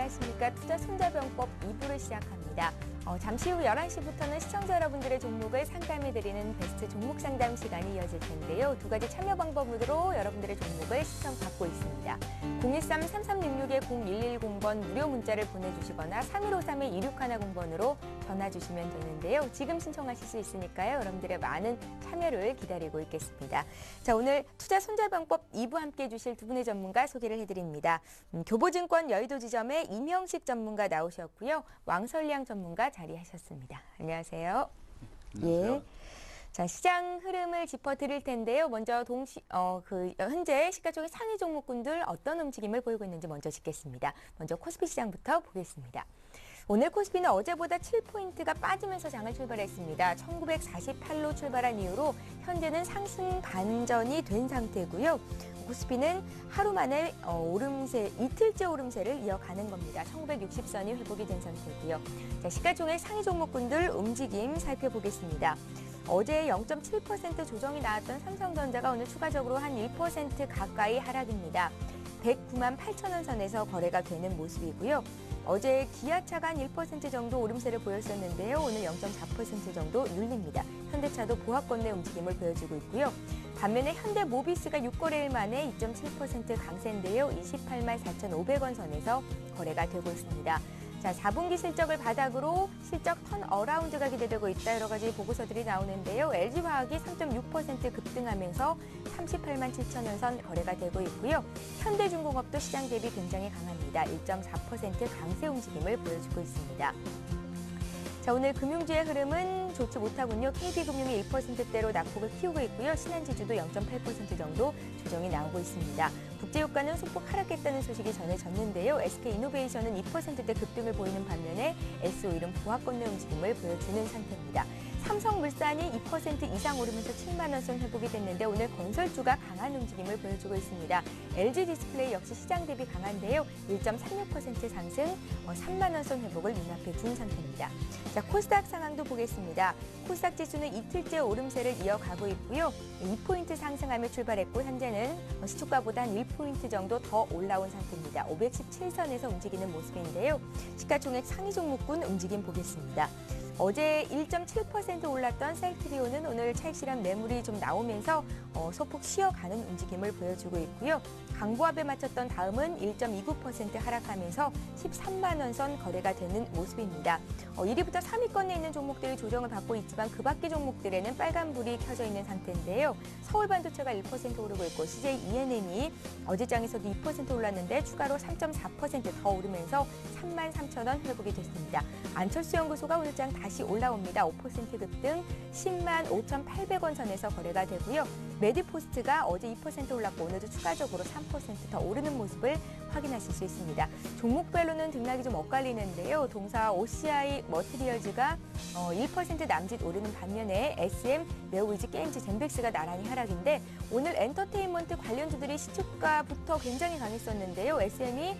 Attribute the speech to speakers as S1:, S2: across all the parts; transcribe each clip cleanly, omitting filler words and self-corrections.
S1: 안녕하십니까. 투자 손자병법 2부를 시작합니다. 잠시 후 11시부터는 시청자 여러분들의 종목을 상담해드리는 베스트 종목 상담 시간이 이어질 텐데요. 두 가지 참여 방법으로 여러분들의 종목을 신청받고 있습니다. 013-3366-0110번 무료 문자를 보내주시거나 3153-2610번으로 전화 주시면 되는데요. 지금 신청하실 수 있으니까요. 여러분들의 많은 참여를 기다리고 있겠습니다. 자, 오늘 투자 손자병법 2부 함께해 주실 두 분의 전문가 소개를 해드립니다. 교보증권 여의도 지점의 임형식 전문가 나오셨고요. 왕설량 전문가 자리하셨습니다. 안녕하세요.
S2: 안녕하세요.
S1: 예. 자, 시장 흐름을 짚어드릴 텐데요. 먼저 현재 시가총액 상위 종목군들 어떤 움직임을 보이고 있는지 먼저 짚겠습니다. 먼저 코스피 시장부터 보겠습니다. 오늘 코스피는 어제보다 7포인트가 빠지면서 장을 출발했습니다. 1948로 출발한 이후로 현재는 상승 반전이 된 상태고요. 코스피는 하루 만에 이틀째 오름세를 이어가는 겁니다. 1960선이 회복이 된 상태고요. 자, 시가총액 상위 종목군들 움직임 살펴보겠습니다. 어제 0.7% 조정이 나왔던 삼성전자가 오늘 추가적으로 한 1% 가까이 하락입니다. 109만 8천 원 선에서 거래가 되는 모습이고요. 어제 기아차가 한 1% 정도 오름세를 보였었는데요. 오늘 0.4% 정도 눌립니다. 현대차도 보합권 내 움직임을 보여주고 있고요. 반면에 현대모비스가 6거래일 만에 2.7% 강세인데요. 28만 4,500원 선에서 거래가 되고 있습니다. 자, 4분기 실적을 바닥으로 실적 턴어라운드가 기대되고 있다. 여러 가지 보고서들이 나오는데요. LG화학이 3.6% 급등하면서 38만 7천 원 선 거래가 되고 있고요. 현대중공업도 시장 대비 굉장히 강합니다. 1.4% 강세 움직임을 보여주고 있습니다. 자, 오늘 금융주의 흐름은 좋지 못하군요. KB금융이 1%대로 낙폭을 키우고 있고요. 신한지주도 0.8% 정도 조정이 나오고 있습니다. 국제유가는 소폭 하락했다는 소식이 전해졌는데요. SK이노베이션은 2%대 급등을 보이는 반면에 S오일은 보합권 내 움직임을 보여주는 상태입니다. 삼성물산이 2% 이상 오르면서 7만 원 선 회복이 됐는데 오늘 건설주가 강한 움직임을 보여주고 있습니다. LG디스플레이 역시 시장 대비 강한데요. 1.36% 상승, 3만 원 선 회복을 눈앞에 둔 상태입니다. 자, 코스닥 상황도 보겠습니다. 코스닥 지수는 이틀째 오름세를 이어가고 있고요. 2포인트 상승하며 출발했고 현재는 시초가보다 한 1포인트 정도 더 올라온 상태입니다. 517선에서 움직이는 모습인데요. 시가총액 상위 종목군 움직임 보겠습니다. 어제 1.7% 올랐던 셀트리온은 오늘 차익 실현 매물이 좀 나오면서 소폭 쉬어가는 움직임을 보여주고 있고요. 강보합에 맞췄던 다음은 1.29% 하락하면서 13만 원 선 거래가 되는 모습입니다. 1위부터 3위권에 있는 종목들이 조정을 받고 있지만 그 밖의 종목들에는 빨간불이 켜져 있는 상태인데요. 서울반도체가 1% 오르고 있고 CJ ENM이 어제장에서도 2% 올랐는데 추가로 3.4% 더 오르면서 3만 3천 원 회복이 됐습니다. 안철수 연구소가 오늘 장 다시 올라옵니다. 5% 급등 10만 5,800원 선에서 거래가 되고요. 메디포스트가 어제 2% 올랐고 오늘도 추가적으로 3% 더 오르는 모습을 확인하실 수 있습니다. 종목별로는 등락이 좀 엇갈리는데요. 동사 OCI 머티리얼즈가 1% 남짓 오르는 반면에 SM, 네오위즈, 게임즈, 젠백스가 나란히 하락인데 오늘 엔터테인먼트 관련주들이 시초가부터 굉장히 강했었는데요. SM이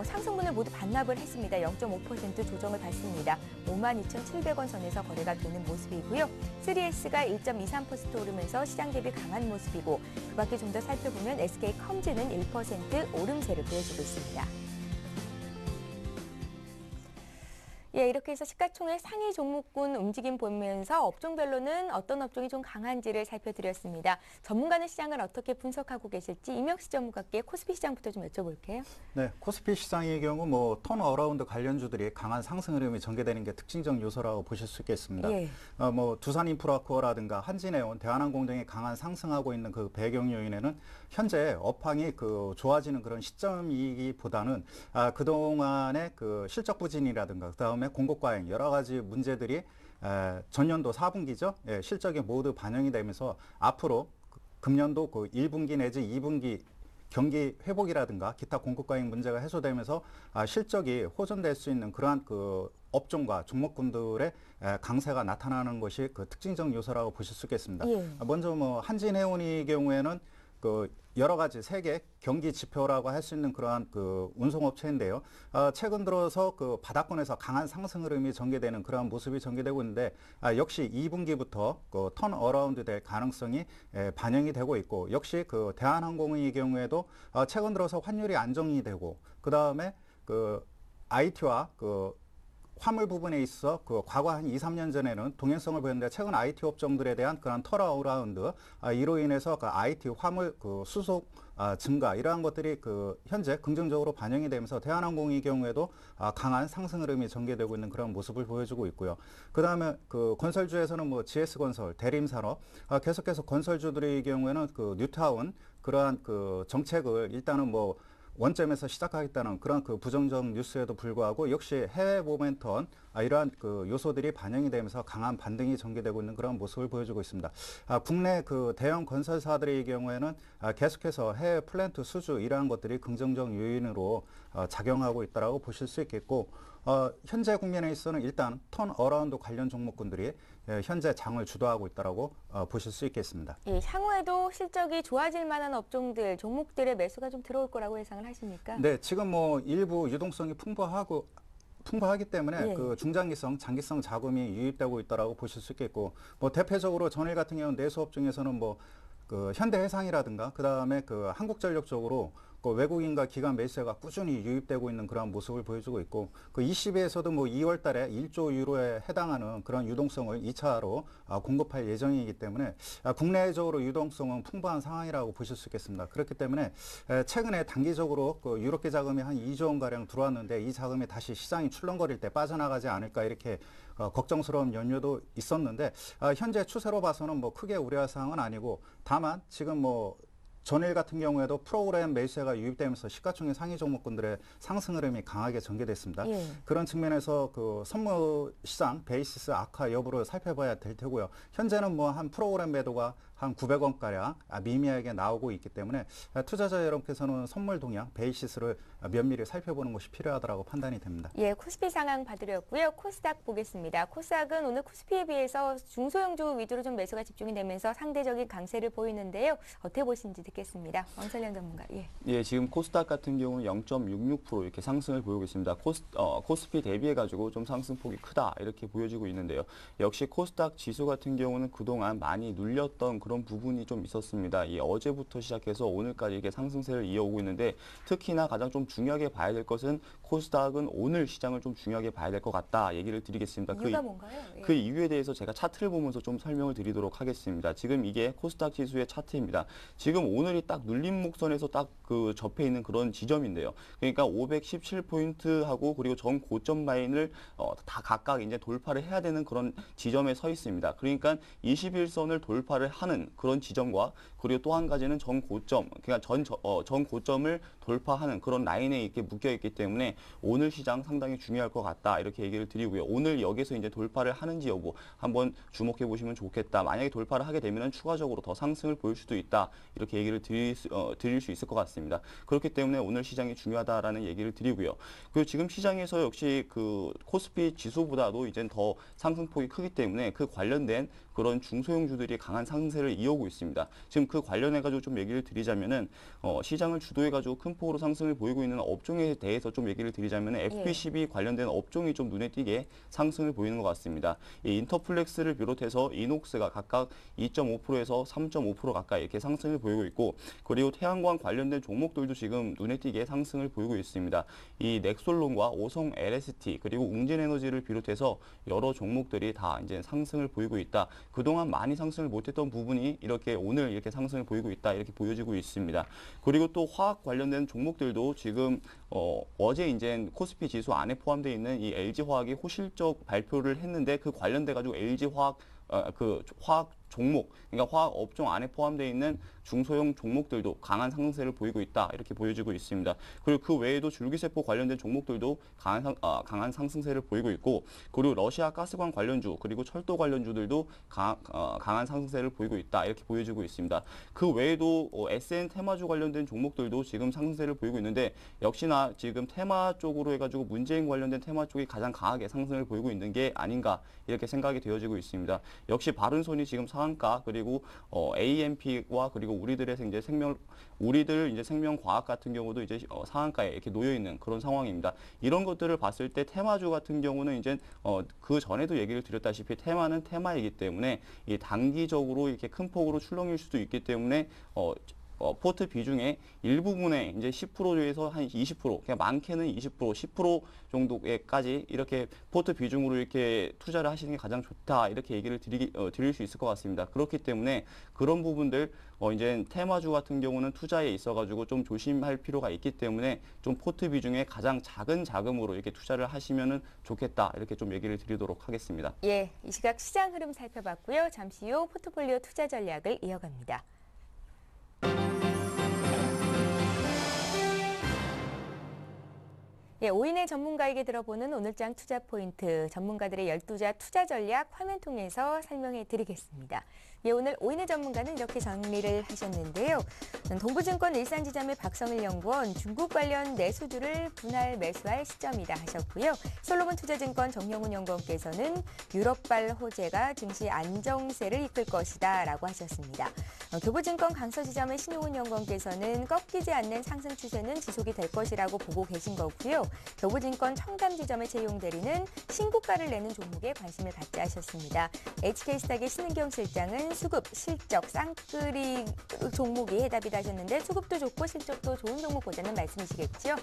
S1: 상승분을 모두 반납을 했습니다. 0.5% 조정을 받습니다. 52,700원 선에서 거래가 되는 모습이고요. 3S가 1.23% 오르면서 시장 대비 강한 모습이고 그 밖에 좀 더 살펴보면 SK컴즈는 1% 오름세를 보여주고 있습니다. 예, 이렇게 해서 시가총액 상위 종목군 움직임 보면서 업종별로는 어떤 업종이 좀 강한지를 살펴드렸습니다. 전문가는 시장을 어떻게 분석하고 계실지 임혁식 전문가께 코스피 시장부터 좀 여쭤볼게요.
S2: 네, 코스피 시장의 경우 턴어라운드 관련주들이 강한 상승 흐름이 전개되는 게 특징적 요소라고 보실 수 있겠습니다.
S1: 예.
S2: 두산인프라코어라든가 한진해운, 대한항공 등이 강한 상승하고 있는 그 배경 요인에는 현재 업황이 좋아지는 그런 시점이기보다는 그동안의 그 실적 부진이라든가 그다음에 공급 과잉 여러 가지 문제들이 전년도 4분기죠. 예, 실적에 모두 반영이 되면서 앞으로 금년도 1분기 내지 2분기 경기 회복이라든가 기타 공급 과잉 문제가 해소되면서 실적이 호전될 수 있는 그러한 업종과 종목군들의 강세가 나타나는 것이 특징적 요소라고 보실 수 있겠습니다.
S1: 예.
S2: 먼저 한진해운의 경우에는 여러 가지 세계 경기 지표라고 할 수 있는 그러한 운송업체인데요. 최근 들어서 바닥권에서 강한 상승 흐름이 전개되는 그러한 모습이 전개되고 있는데 역시 2분기부터 턴어라운드 될 가능성이 반영이 되고 있고 역시 대한항공의 경우에도 최근 들어서 환율이 안정이 되고 그 다음에 IT와 그 화물 부분에 있어 그 과거 한 2, 3년 전에는 동행성을 보였는데 최근 IT 업종들에 대한 그런 턴어라운드 이로 인해서 그 IT 화물 그 수속 증가 이러한 것들이 그 현재 긍정적으로 반영이 되면서 대한항공의 경우에도 강한 상승 흐름이 전개되고 있는 그런 모습을 보여주고 있고요. 그다음에 그 건설주에서는 뭐 GS건설, 대림산업 계속해서 건설주들의 경우에는 그 뉴타운 그러한 그 정책을 일단은 뭐 원점에서 시작하겠다는 그런 그 부정적 뉴스에도 불구하고 역시 해외 모멘텀 이러한 그 요소들이 반영이 되면서 강한 반등이 전개되고 있는 그런 모습을 보여주고 있습니다. 국내 그 대형 건설사들의 경우에는 계속해서 해외 플랜트 수주 이러한 것들이 긍정적 요인으로 작용하고 있다라고 보실 수 있겠고 현재 국면에 있어서는 일단 턴어라운드 관련 종목군들이 현재 장을 주도하고 있다라고 보실 수 있겠습니다.
S1: 예, 향후에도 실적이 좋아질 만한 업종들, 종목들의 매수가 좀 들어올 거라고 예상을 하십니까?
S2: 네, 지금 뭐 일부 유동성이 풍부하기 때문에
S1: 예.
S2: 그 중장기성, 장기성 자금이 유입되고 있다라고 보실 수 있겠고, 뭐 대표적으로 전일 같은 경우는 내수업 중에서는 뭐 그 현대해상이라든가 그 다음에 그 한국전력 쪽으로 그 외국인과 기관 매수세가 꾸준히 유입되고 있는 그런 모습을 보여주고 있고, 그 ECB에서도 뭐 2월 달에 1조 유로에 해당하는 그런 유동성을 2차로 공급할 예정이기 때문에 국내적으로 유동성은 풍부한 상황이라고 보실 수 있겠습니다. 그렇기 때문에 최근에 단기적으로 그 유럽계 자금이 한 2조 원 가량 들어왔는데 이 자금이 다시 시장이 출렁거릴 때 빠져나가지 않을까 이렇게 걱정스러운 연료도 있었는데 현재 추세로 봐서는 뭐 크게 우려할 사항은 아니고, 다만 지금 뭐 전일 같은 경우에도 프로그램 매수세가 유입되면서 시가총액 상위 종목군들의 상승 흐름이 강하게 전개됐습니다.
S1: 예.
S2: 그런 측면에서 그 선물 시장 베이시스 악화 여부를 살펴봐야 될 테고요. 현재는 뭐 한 프로그램 매도가 한 900원 가량 미미하게 나오고 있기 때문에 투자자 여러분께서는 선물 동향 베이시스를 면밀히 살펴보는 것이 필요하다고 판단이 됩니다.
S1: 예, 코스피 상황 봐드렸고요. 코스닥 보겠습니다. 코스닥은 오늘 코스피에 비해서 중소형주 위주로 좀 매수가 집중이 되면서 상대적인 강세를 보이는데요. 어떻게 보시는지 듣겠습니다. 왕설량 전문가. 예.
S3: 예, 지금 코스닥 같은 경우는 0.66% 이렇게 상승을 보이고 있습니다. 코스피 대비해가지고 좀 상승폭이 크다 이렇게 보여지고 있는데요. 역시 코스닥 지수 같은 경우는 그동안 많이 눌렸던 그런 부분이 좀 있었습니다. 이 어제부터 시작해서 오늘까지 이렇게 상승세를 이어오고 있는데, 특히나 가장 좀 중요하게 봐야 될 것은 코스닥은 오늘 시장을 좀 중요하게 봐야 될 것 같다 얘기를 드리겠습니다.
S1: 이유가 뭔가요? 예.
S3: 그 이유에 대해서 제가 차트를 보면서 좀 설명을 드리도록 하겠습니다. 지금 이게 코스닥 지수의 차트입니다. 지금 오늘이 딱 눌림 목선에서 딱 그 접해 있는 그런 지점인데요. 그러니까 517포인트하고 그리고 전 고점 라인을 다 각각 이제 돌파를 해야 되는 그런 지점에 서 있습니다. 그러니까 21선을 돌파를 하는 그런 지점과, 그리고 또 한 가지는 전 고점, 그러니까 전 고점을 돌파하는 그런 라인에 이렇게 묶여 있기 때문에 오늘 시장 상당히 중요할 것 같다 이렇게 얘기를 드리고요. 오늘 여기서 이제 돌파를 하는지 여부 한번 주목해 보시면 좋겠다. 만약에 돌파를 하게 되면 추가적으로 더 상승을 보일 수도 있다 이렇게 얘기를 드릴 수 있을 것 같습니다. 그렇기 때문에 오늘 시장이 중요하다라는 얘기를 드리고요. 그리고 지금 시장에서 역시 그 코스피 지수보다도 이제 더 상승폭이 크기 때문에 그 관련된 그런 중소형주들이 강한 상승세를 이어오고 있습니다. 지금 그 관련해가지고 좀 얘기를 드리자면은 시장을 주도해가지고 큰 폭으로 상승을 보이고 있는 업종에 대해서 좀 얘기를 드리자면은 FPCB 관련된 업종이 좀 눈에 띄게 상승을 보이는 것 같습니다. 이 인터플렉스를 비롯해서 이녹스가 각각 2.5%에서 3.5% 가까이 이렇게 상승을 보이고 있고, 그리고 태양광 관련된 종목들도 지금 눈에 띄게 상승을 보이고 있습니다. 이 넥솔론과 오성 LST 그리고 웅진에너지를 비롯해서 여러 종목들이 다 이제 상승을 보이고 있다. 그동안 많이 상승을 못했던 부분이 이렇게 오늘 이렇게 상승을 보이고 있다 이렇게 보여지고 있습니다. 그리고 또 화학 관련된 종목들도 지금 어제 이제 코스피 지수 안에 포함되어 있는 이 LG화학이 호실적 발표를 했는데, 그 관련돼 가지고 LG화학 그 화학 종목, 그러니까 화학 업종 안에 포함되어 있는 중소형 종목들도 강한 상승세를 보이고 있다 이렇게 보여지고 있습니다. 그리고 그 외에도 줄기세포 관련된 종목들도 강한 상승세를 보이고 있고, 그리고 러시아 가스관 관련주 그리고 철도 관련주들도 강한 상승세를 보이고 있다 이렇게 보여지고 있습니다. 그 외에도 SN 테마주 관련된 종목들도 지금 상승세를 보이고 있는데, 역시나 지금 테마 쪽으로 해가지고 문재인 관련된 테마 쪽이 가장 강하게 상승을 보이고 있는 게 아닌가 이렇게 생각이 되어지고 있습니다. 역시 바른손이 지금 상한가, 그리고 AMP와 그리고 우리들 이제 생명과학 같은 경우도 이제 상한가에 이렇게 놓여 있는 그런 상황입니다. 이런 것들을 봤을 때 테마주 같은 경우는 이제 그 전에도 얘기를 드렸다시피 테마는 테마이기 때문에 이 단기적으로 이렇게 큰 폭으로 출렁일 수도 있기 때문에 포트 비중의 일부분에 이제 10%에서 한 20%, 그냥 많게는 20%, 10% 정도에까지 이렇게 포트 비중으로 이렇게 투자를 하시는 게 가장 좋다 이렇게 얘기를 드릴 수 있을 것 같습니다. 그렇기 때문에 그런 부분들 이제 테마주 같은 경우는 투자에 있어가지고 좀 조심할 필요가 있기 때문에 좀 포트 비중의 가장 작은 자금으로 이렇게 투자를 하시면은 좋겠다 이렇게 좀 얘기를 드리도록 하겠습니다.
S1: 예, 이 시각 시장 흐름 살펴봤고요. 잠시 후 포트폴리오 투자 전략을 이어갑니다. 예, 오인의 전문가에게 들어보는 오늘장 투자 포인트, 전문가들의 12자 투자 전략 화면 통해서 설명해 드리겠습니다. 예, 오늘 오인의 전문가는 이렇게 정리를 하셨는데요. 동부증권 일산지점의 박성일 연구원, 중국 관련 내수주를 분할 매수할 시점이다 하셨고요. 솔로몬 투자증권 정형훈 연구원께서는 유럽발 호재가 증시 안정세를 이끌 것이다 라고 하셨습니다. 교보증권 강서지점의 신용훈 연구원께서는 꺾이지 않는 상승 추세는 지속이 될 것이라고 보고 계신 거고요. 교보증권 청담지점의 최용 대리는 신고가를 내는 종목에 관심을 갖자 하셨습니다. HK스탁의 신은경 실장은 수급, 실적, 쌍끌이 종목이 해답이다 하셨는데 수급도 좋고 실적도 좋은 종목 보자는 말씀이시겠죠.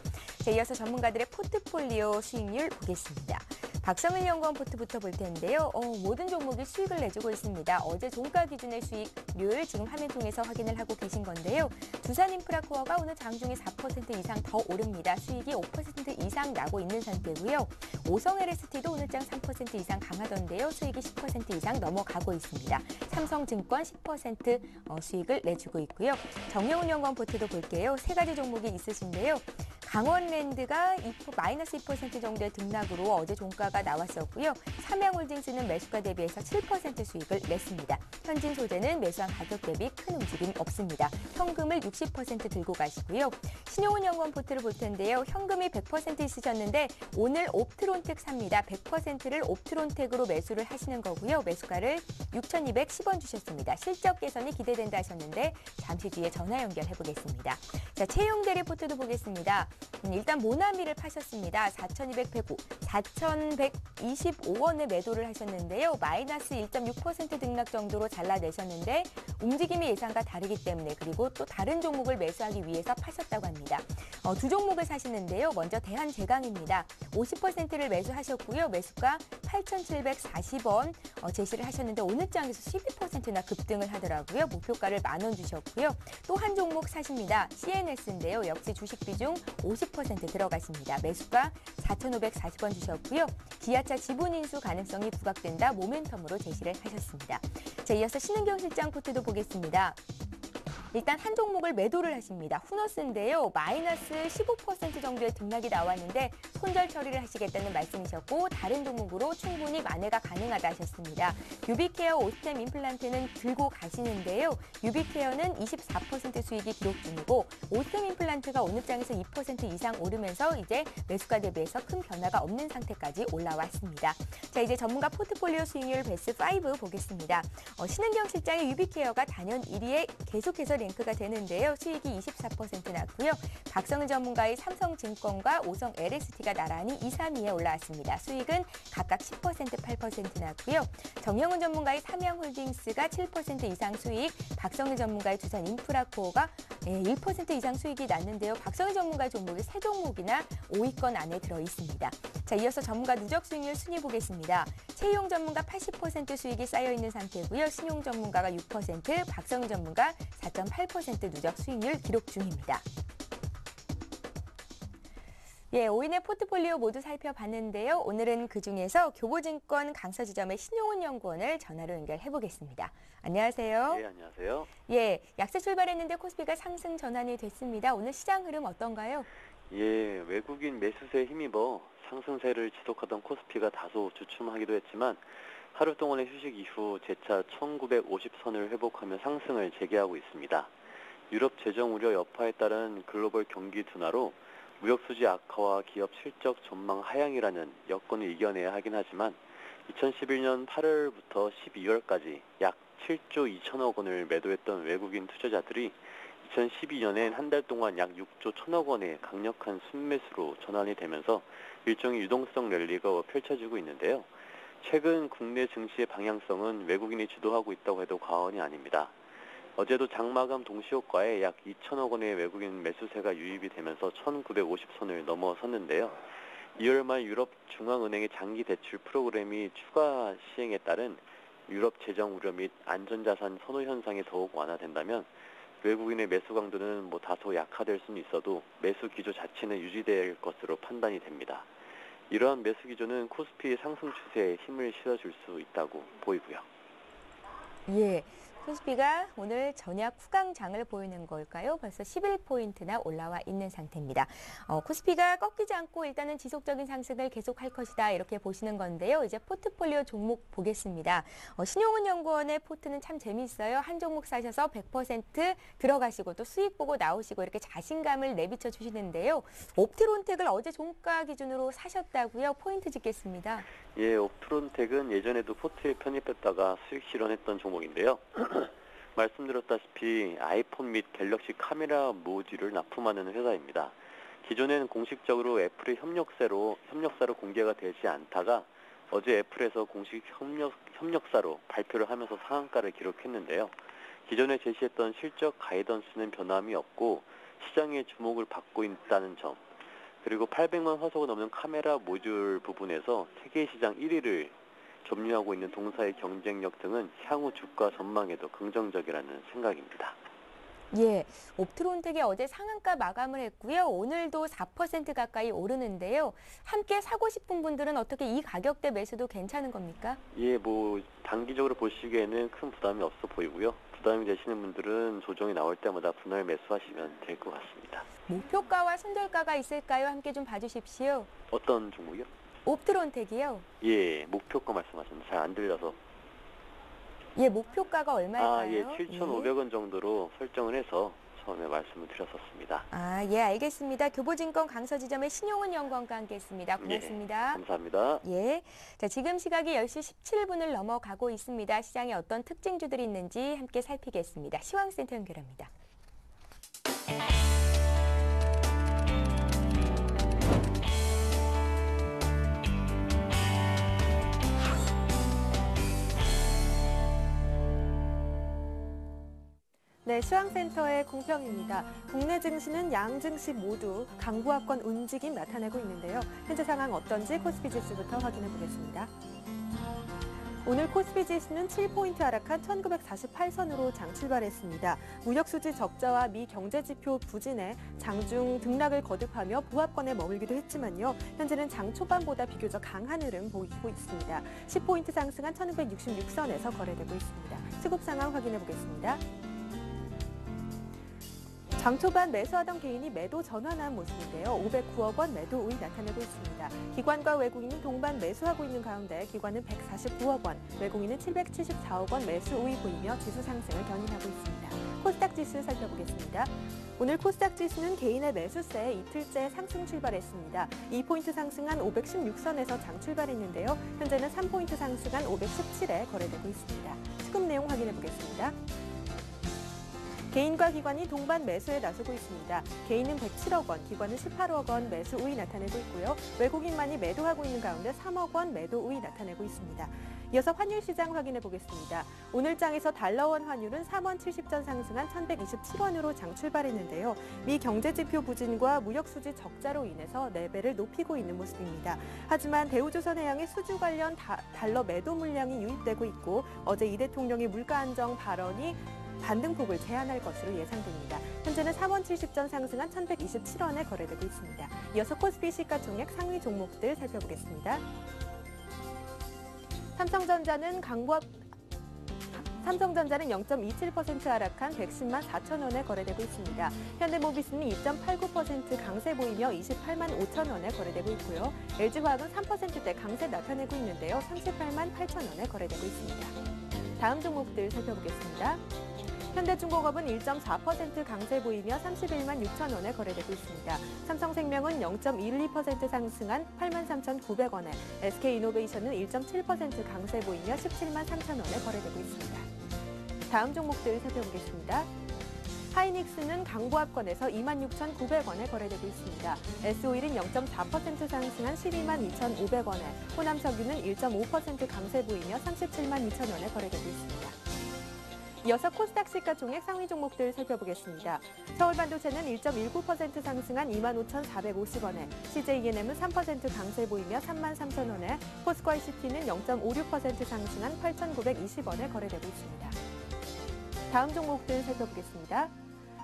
S1: 자, 이어서 전문가들의 포트폴리오 수익률 보겠습니다. 박성일 연구원 포트부터 볼 텐데요. 모든 종목이 수익을 내주고 있습니다. 어제 종가 기준의 수익률 지금 화면 통해서 확인을 하고 계신 건데요. 두산인프라코어가 오늘 장중에 4% 이상 더 오릅니다. 수익이 5% 이상 나고 있는 상태고요. 오성 LST도 오늘장 3% 이상 강하던데요. 수익이 10% 이상 넘어가고 있습니다. 삼성증권 10% 수익을 내주고 있고요. 정영훈 연구원 포트도 볼게요. 세 가지 종목이 있으신데요. 강원랜드가 마이너스 2% 정도의 등락으로 어제 종가가 나왔었고요. 삼양홀딩스는 매수가 대비해서 7% 수익을 냈습니다. 현진소재는 매수한 가격 대비 큰 움직임 없습니다. 현금을 60% 들고 가시고요. 신용훈 연구원 포트를 볼 텐데요. 현금이 100% 있으셨는데 오늘 옵트론텍 삽니다. 100%를 옵트론텍으로 매수를 하시는 거고요. 매수가를 6,210원 주셨습니다. 실적 개선이 기대된다 하셨는데 잠시 뒤에 전화 연결해 보겠습니다. 자, 최용 대리 포트도 보겠습니다. 일단 모나미를 파셨습니다. 4,125원에 매도를 하셨는데요. 마이너스 1.6% 등락 정도로 잘라내셨는데 움직임이 예상과 다르기 때문에 그리고 또 다른 종목을 매수하기 위해서 파셨다고 합니다. 두 종목을 사시는데요. 먼저 대한제강입니다. 50%를 매수하셨고요. 매수가 8,740원 제시를 하셨는데 오늘 장에서 12%나 급등을 하더라고요. 목표가를 10,000원 주셨고요. 또 한 종목 사십니다. CNS인데요. 역시 주식 비중 50% 들어갔습니다. 매수가 4,540원 주셨고요. 기아차 지분 인수 가능성이 부각된다 모멘텀으로 제시를 하셨습니다. 자, 이어서 신은경 실장 포트도 보겠습니다. 일단 한 종목을 매도를 하십니다. 후너스인데요. 마이너스 15% 정도의 등락이 나왔는데 손절 처리를 하시겠다는 말씀이셨고 다른 종목으로 충분히 만회가 가능하다 하셨습니다. 유비케어 오스템 임플란트는 들고 가시는데요. 유비케어는 24% 수익이 기록 중이고 오스템 임플란트가 오늘 장에서 2% 이상 오르면서 이제 매수가 대비해서 큰 변화가 없는 상태까지 올라왔습니다. 자, 이제 전문가 포트폴리오 수익률 베스트 5 보겠습니다. 신은경 실장의 유비케어가 단연 1위에 계속해서 랭크가 되는데요. 수익이 24% 났고요. 박성일 전문가의 삼성증권과 오성 LST가 나란히 2, 3위에 올라왔습니다. 수익은 각각 10%, 8% 났고요. 정영훈 전문가의 삼양홀딩스가 7% 이상 수익, 박성일 전문가의 두산인프라코어가 1% 이상 수익이 났는데요. 박성일 전문가의 종목이 3종목이나 5위권 안에 들어 있습니다. 자, 이어서 전문가 누적 수익률 순위 보겠습니다. 최용 전문가 80% 수익이 쌓여 있는 상태고요. 신용 전문가가 6%, 박성일 전문가 4.8% 누적 수익률 기록 중입니다. 예, 오인의 포트폴리오 모두 살펴봤는데요. 오늘은 그중에서 교보증권 강서지점의 신용훈 연구원을 전화로 연결해 보겠습니다. 안녕하세요.
S4: 네, 안녕하세요.
S1: 예, 약세 출발했는데 코스피가 상승 전환이 됐습니다. 오늘 시장 흐름 어떤가요?
S4: 예, 외국인 매수세에 힘입어 상승세를 지속하던 코스피가 다소 주춤하기도 했지만 하루 동안의 휴식 이후 재차 1950선을 회복하며 상승을 재개하고 있습니다. 유럽 재정 우려 여파에 따른 글로벌 경기 둔화로 무역수지 악화와 기업 실적 전망 하향이라는 여건을 이겨내야 하긴 하지만 2011년 8월부터 12월까지 약 7조 2천억 원을 매도했던 외국인 투자자들이 2012년엔 한 달 동안 약 6조 1천억 원의 강력한 순매수로 전환이 되면서 일종의 유동성 랠리가 펼쳐지고 있는데요. 최근 국내 증시의 방향성은 외국인이 주도하고 있다고 해도 과언이 아닙니다. 어제도 장마감 동시효과에 약 2천억 원의 외국인 매수세가 유입이 되면서 1950선을 넘어섰는데요. 2월 말 유럽 중앙은행의 장기 대출 프로그램이 추가 시행에 따른 유럽 재정 우려 및 안전자산 선호 현상이 더욱 완화된다면 외국인의 매수 강도는 다소 약화될 수는 있어도 매수 기조 자체는 유지될 것으로 판단이 됩니다. 이러한 매수 기조는 코스피 상승 추세에 힘을 실어줄 수 있다고 보이고요.
S1: 예. 코스피가 오늘 전약 후강장을 보이는 걸까요? 벌써 11포인트나 올라와 있는 상태입니다. 코스피가 꺾이지 않고 일단은 지속적인 상승을 계속할 것이다 이렇게 보시는 건데요. 이제 포트폴리오 종목 보겠습니다. 신용훈 연구원의 포트는 참 재미있어요. 한 종목 사셔서 100% 들어가시고 또 수익 보고 나오시고 이렇게 자신감을 내비쳐 주시는데요. 옵트론텍을 어제 종가 기준으로 사셨다고요? 포인트 짓겠습니다.
S4: 예, 옵트론텍은 예전에도 포트에 편입했다가 수익 실현했던 종목인데요. 말씀드렸다시피 아이폰 및 갤럭시 카메라 모듈을 납품하는 회사입니다. 기존에는 공식적으로 애플의 협력사로 공개가 되지 않다가 어제 애플에서 공식 협력사로 발표를 하면서 상한가를 기록했는데요. 기존에 제시했던 실적 가이던스는 변함이 없고 시장의 주목을 받고 있다는 점, 그리고 800만 화소가 넘는 카메라 모듈 부분에서 세계 시장 1위를 점유하고 있는 동사의 경쟁력 등은 향후 주가 전망에도 긍정적이라는 생각입니다.
S1: 예, 옵트론텍이 어제 상한가 마감을 했고요. 오늘도 4% 가까이 오르는데요. 함께 사고 싶은 분들은 어떻게 이 가격대 매수도 괜찮은 겁니까?
S4: 예, 단기적으로 보시기에는 큰 부담이 없어 보이고요. 부담이 되시는 분들은 조정이 나올 때마다 분할 매수하시면 될 것 같습니다.
S1: 목표가와 손절가가 있을까요? 함께 좀 봐주십시오.
S4: 어떤 종목이요?
S1: 옵트론텍이요.
S4: 예, 목표가 말씀하셨는데 잘 안 들려서.
S1: 예, 목표가가 얼마일까요?
S4: 예, 7,500원 정도로 설정을 해서 처음에 말씀을 드렸었습니다.
S1: 예, 알겠습니다. 교보증권 강서지점의 신용훈 연구원과 함께했습니다. 고맙습니다.
S4: 예, 감사합니다.
S1: 예, 자 지금 시각이 10시 17분을 넘어가고 있습니다. 시장에 어떤 특징주들이 있는지 함께 살피겠습니다. 시황센터 연결합니다.
S5: 네, 시황센터의 공평입니다. 국내 증시는 양 증시 모두 강보합권 움직임 나타내고 있는데요. 현재 상황 어떤지 코스피 지수부터 확인해 보겠습니다. 오늘 코스피 지수는 7포인트 하락한 1948선으로 장 출발했습니다. 무역수지 적자와 미 경제지표 부진에 장중 등락을 거듭하며 보합권에 머물기도 했지만요. 현재는 장 초반보다 비교적 강한 흐름 보이고 있습니다. 10포인트 상승한 1966선에서 거래되고 있습니다. 수급 상황 확인해 보겠습니다. 장 초반 매수하던 개인이 매도 전환한 모습인데요. 509억 원 매도 우위 나타내고 있습니다. 기관과 외국인이 동반 매수하고 있는 가운데 기관은 149억 원, 외국인은 774억 원 매수 우위 보이며 지수 상승을 견인하고 있습니다. 코스닥 지수 살펴보겠습니다. 오늘 코스닥 지수는 개인의 매수세에 이틀째 상승 출발했습니다. 2포인트 상승한 516선에서 장 출발했는데요. 현재는 3포인트 상승한 517에 거래되고 있습니다. 수급 내용 확인해 보겠습니다. 개인과 기관이 동반 매수에 나서고 있습니다. 개인은 107억 원, 기관은 18억 원 매수 우위 나타내고 있고요. 외국인만이 매도하고 있는 가운데 3억 원 매도 우위 나타내고 있습니다. 이어서 환율 시장 확인해 보겠습니다. 오늘 장에서 달러원 환율은 3원 70전 상승한 1127원으로 장 출발했는데요. 미 경제지표 부진과 무역수지 적자로 인해서 레벨을 높이고 있는 모습입니다. 하지만 대우조선해양의 수주 관련 달러 매도 물량이 유입되고 있고 어제 이 대통령의 물가 안정 발언이 반등폭을 제한할 것으로 예상됩니다. 현재는 3원 70전 상승한 1127원에 거래되고 있습니다. 이어서 코스피 시가총액 상위 종목들 살펴보겠습니다. 삼성전자는 0.27% 하락한 110만 4천 원에 거래되고 있습니다. 현대모비스는 2.89% 강세 보이며 28만 5천 원에 거래되고 있고요. LG화학은 3%대 강세 나타내고 있는데요. 38만 8천 원에 거래되고 있습니다. 다음 종목들 살펴보겠습니다. 현대중공업은 1.4% 강세 보이며 31만 6천 원에 거래되고 있습니다. 삼성생명은 0.12% 상승한 83,900원에, SK이노베이션은 1.7% 강세 보이며 17만 3천 원에 거래되고 있습니다. 다음 종목들 살펴보겠습니다. 하이닉스는 강보합권에서 26,900원에 거래되고 있습니다. S오일은 0.4% 상승한 12만 2,500원에, 호남석유는 1.5% 강세 보이며 37만 2천 원에 거래되고 있습니다. 이어서 코스닥 시가총액 상위 종목들 살펴보겠습니다. 서울반도체는 1.19% 상승한 25,450원에, CJENM은 3% 강세 보이며 33,000원에, 포스코 ICT는 0.56% 상승한 8,920원에 거래되고 있습니다. 다음 종목들 살펴보겠습니다.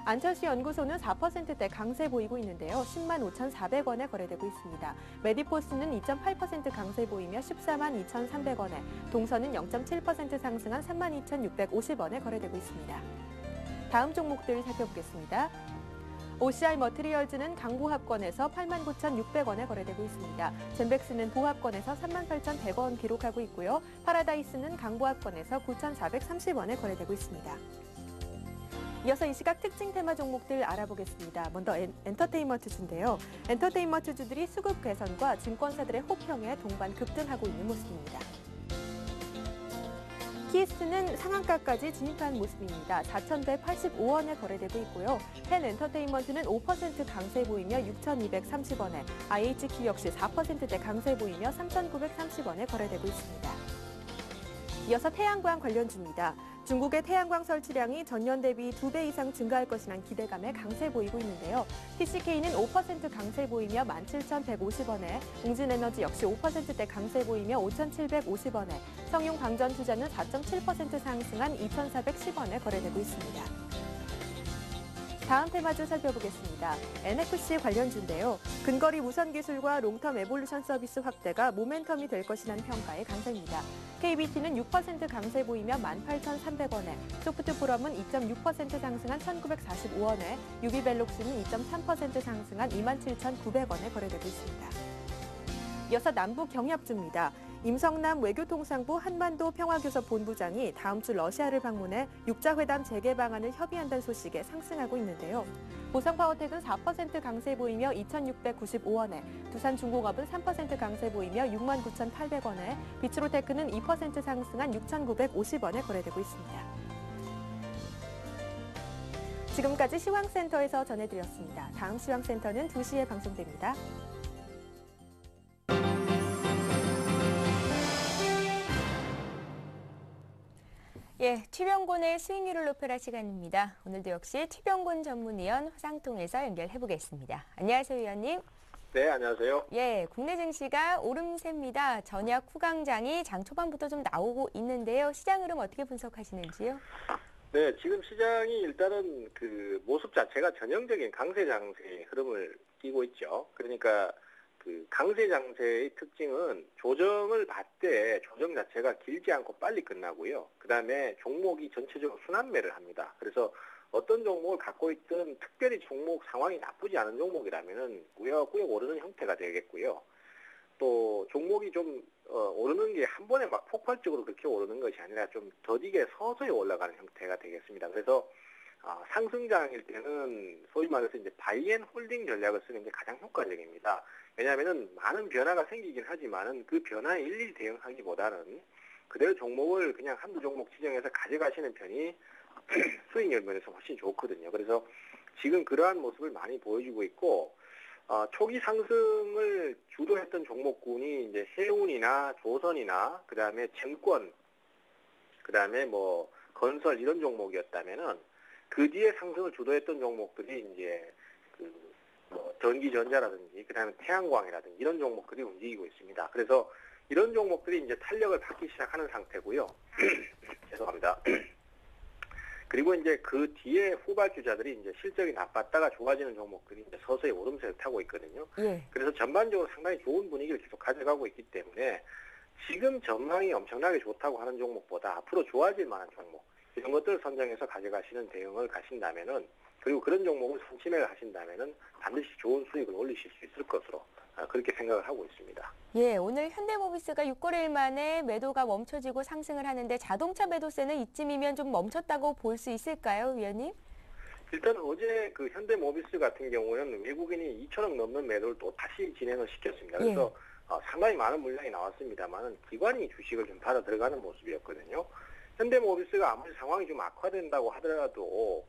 S5: 안철수 연구소는 4%대 강세 보이고 있는데요. 10만 5,400원에 거래되고 있습니다. 메디포스는 2.8% 강세 보이며 14만 2,300원에, 동선은 0.7% 상승한 32,650원에 거래되고 있습니다. 다음 종목들 살펴보겠습니다. OCI 머티리얼즈는 강보합권에서 89,600원에 거래되고 있습니다. 젠백스는 보합권에서 38,100원 기록하고 있고요. 파라다이스는 강보합권에서 9,430원에 거래되고 있습니다. 이어서 이 시각 특징 테마 종목들 알아보겠습니다. 먼저 엔터테인먼트주인데요. 엔터테인먼트주들이 수급 개선과 증권사들의 호평에 동반 급등하고 있는 모습입니다. 키스트는 상한가까지 진입한 모습입니다. 4,185원에 거래되고 있고요. 펜 엔터테인먼트는 5% 강세 보이며 6,230원에, IHQ 역시 4%대 강세 보이며 3,930원에 거래되고 있습니다. 이어서 태양광 관련주입니다. 중국의 태양광 설치량이 전년 대비 2배 이상 증가할 것이란 기대감에 강세 보이고 있는데요. TCK는 5% 강세 보이며 17,150원에, 웅진에너지 역시 5%대 강세 보이며 5,750원에, 성용광전투자는 4.7% 상승한 2,410원에 거래되고 있습니다. 다음 테마주 살펴보겠습니다. NFC 관련주인데요. 근거리 무선 기술과 롱텀 에볼루션 서비스 확대가 모멘텀이 될 것이라는 평가의 강세입니다. KBT는 6% 강세 보이며 18,300원에, 소프트포럼은 2.6% 상승한 1,945원에, 유비벨록스는 2.3% 상승한 27,900원에 거래되고 있습니다. 이어서 남북 경협주입니다. 임성남 외교통상부 한반도 평화교섭 본부장이 다음 주 러시아를 방문해 육자회담 재개 방안을 협의한다는 소식에 상승하고 있는데요. 보성파워텍은 4% 강세 보이며 2,695원에, 두산중공업은 3% 강세 보이며 69,800원에, 비츠로테크는 2% 상승한 6,950원에 거래되고 있습니다. 지금까지 시황센터에서 전해드렸습니다. 다음 시황센터는 2시에 방송됩니다.
S1: 예, 취병곤의 수익률을 높여라 시간입니다. 오늘도 역시 취병곤 전문위원 화상통해서 연결해보겠습니다. 안녕하세요, 위원님.
S6: 네, 안녕하세요.
S1: 예, 국내 증시가 오름세입니다. 전약 후강장이 장 초반부터 좀 나오고 있는데요. 시장 흐름 어떻게 분석하시는지요?
S6: 네, 지금 시장이 일단은 그 모습 자체가 전형적인 강세 장세의 흐름을 띠고 있죠. 그러니까 그 강세 장세의 특징은 조정을 받되 조정 자체가 길지 않고 빨리 끝나고요. 그다음에 종목이 전체적으로 순환매를 합니다. 그래서 어떤 종목을 갖고 있든 특별히 종목 상황이 나쁘지 않은 종목이라면은 꾸역꾸역 오르는 형태가 되겠고요. 또 종목이 좀 오르는 게 한 번에 막 폭발적으로 그렇게 오르는 것이 아니라 좀 더디게 서서히 올라가는 형태가 되겠습니다. 그래서 상승장일 때는 소위 말해서 이제 바이앤홀딩 전략을 쓰는 게 가장 효과적입니다. 왜냐하면은 많은 변화가 생기긴 하지만은 그 변화에 일일이 대응하기보다는 그대로 종목을 그냥 한두 종목 지정해서 가져가시는 편이 수익률 면에서 훨씬 좋거든요. 그래서 지금 그러한 모습을 많이 보여주고 있고, 초기 상승을 주도했던 종목군이 이제 해운이나 조선이나 그다음에 증권, 그다음에 뭐 건설 이런 종목이었다면은 그 뒤에 상승을 주도했던 종목들이 이제 뭐 전기전자라든지 그다음에 태양광이라든지 이런 종목들이 움직이고 있습니다. 그래서 이런 종목들이 이제 탄력을 받기 시작하는 상태고요. 죄송합니다. 그리고 이제 그 뒤에 후발주자들이 이제 실적이 나빴다가 좋아지는 종목들이 이제 서서히 오름세를 타고 있거든요.
S1: 예.
S6: 그래서 전반적으로 상당히 좋은 분위기를 계속 가져가고 있기 때문에 지금 전망이 엄청나게 좋다고 하는 종목보다 앞으로 좋아질 만한 종목 이런 것들을 선정해서 가져가시는 대응을 가신다면은, 그리고 그런 종목을 선침해를 하신다면은 반드시 좋은 수익을 올리실 수 있을 것으로 그렇게 생각을 하고 있습니다.
S1: 예, 오늘 현대모비스가 6거래일 만에 매도가 멈춰지고 상승을 하는데 자동차 매도세는 이쯤이면 좀 멈췄다고 볼 수 있을까요, 위원님?
S6: 일단 어제 그 현대모비스 같은 경우는 외국인이 2천억 넘는 매도를 또 다시 진행을 시켰습니다. 그래서 상당히 많은 물량이 나왔습니다만 기관이 주식을 좀 받아 들어가는 모습이었거든요. 현대모비스가 아무리 상황이 좀 악화된다고 하더라도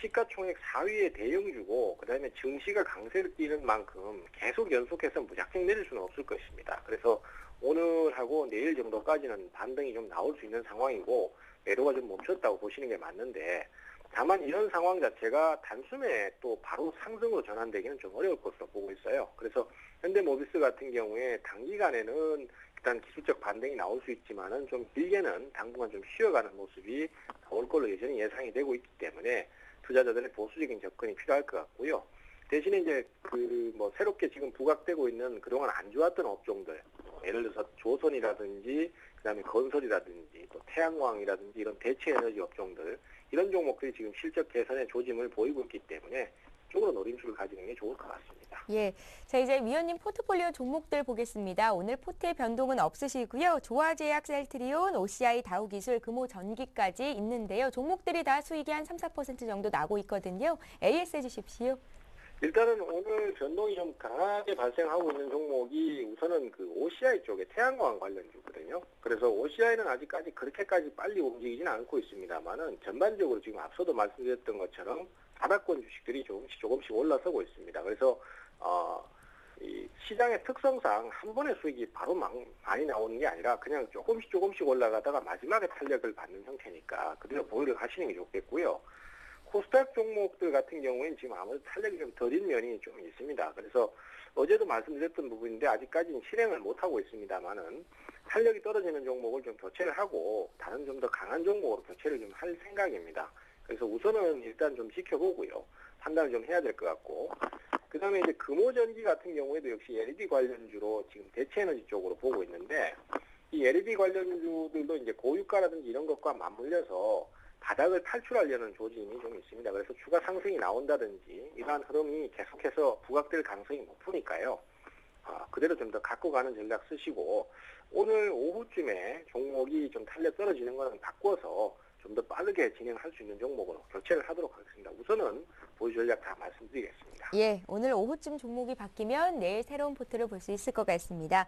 S6: 시가총액 4위의 대형주고 그다음에 증시가 강세를 띠는 만큼 계속 연속해서 무작정 내릴 수는 없을 것입니다. 그래서 오늘하고 내일 정도까지는 반등이 좀 나올 수 있는 상황이고, 매도가 좀 멈췄다고 보시는 게 맞는데 다만 이런 상황 자체가 단숨에 또 바로 상승으로 전환되기는 좀 어려울 것으로 보고 있어요. 그래서 현대모비스 같은 경우에 단기간에는 일단 기술적 반등이 나올 수 있지만은 좀 길게는 당분간 좀 쉬어가는 모습이 나올 걸로 여전히 예상이 되고 있기 때문에 투자자들의 보수적인 접근이 필요할 것 같고요. 대신에 이제 새롭게 지금 부각되고 있는 그동안 안 좋았던 업종들, 예를 들어서 조선이라든지 그다음에 건설이라든지 또 태양광이라든지 이런 대체 에너지 업종들 이런 종목들이 지금 실적 개선의 조짐을 보이고 있기 때문에 쪽으로 노림수를 가지는 게 좋을 것 같습니다.
S1: 예, 자 이제 위원님 포트폴리오 종목들 보겠습니다. 오늘 포트의 변동은 없으시고요. 조화제약, 셀트리온, OCI, 다우기술, 금호전기까지 있는데요. 종목들이 다 수익이 한 3~4% 정도 나고 있거든요. AS 해주십시오.
S6: 일단은 오늘 변동이 좀 강하게 발생하고 있는 종목이 우선은 그 OCI 쪽에 태양광 관련주거든요. 그래서 OCI는 아직까지 그렇게까지 빨리 움직이지는 않고 있습니다만은 전반적으로 지금 앞서도 말씀드렸던 것처럼 바닥권 주식들이 조금씩 올라서고 있습니다. 그래서 이 시장의 특성상 한 번의 수익이 바로 많이 나오는 게 아니라 그냥 조금씩 올라가다가 마지막에 탄력을 받는 형태니까 그대로 보유를 하시는 게 좋겠고요. 코스닥 종목들 같은 경우에는 지금 아무래도 탄력이 좀 덜인 면이 좀 있습니다. 그래서 어제도 말씀드렸던 부분인데 아직까지는 실행을 못하고 있습니다만은 탄력이 떨어지는 종목을 좀 교체를 하고 다른 좀 더 강한 종목으로 교체를 좀 할 생각입니다. 그래서 우선은 일단 좀 지켜보고요. 판단을 좀 해야 될 것 같고 그 다음에 이제 금호전기 같은 경우에도 역시 LED 관련주로 지금 대체에너지 쪽으로 보고 있는데 이 LED 관련주들도 이제 고유가라든지 이런 것과 맞물려서 바닥을 탈출하려는 조짐이 좀 있습니다. 그래서 추가 상승이 나온다든지 이러한 흐름이 계속해서 부각될 가능성이 높으니까요. 그대로 좀 더 갖고 가는 전략 쓰시고 오늘 오후쯤에 종목이 좀 탄력 떨어지는 거는 바꿔서 좀 더 빠르게 진행할 수 있는 종목으로 교체를 하도록 하겠습니다. 우선은 보유 전략 다 말씀드리겠습니다.
S1: 예, 오늘 오후쯤 종목이 바뀌면 내일 새로운 포트를 볼 수 있을 것 같습니다.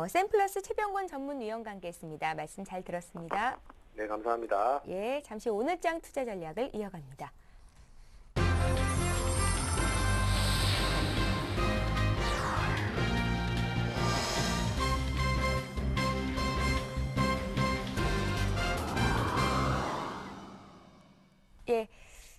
S1: 샘플러스 최병권 전문위원과 함께했습니다. 말씀 잘 들었습니다.
S6: 네, 감사합니다.
S1: 예, 잠시 오늘장 투자 전략을 이어갑니다. 예.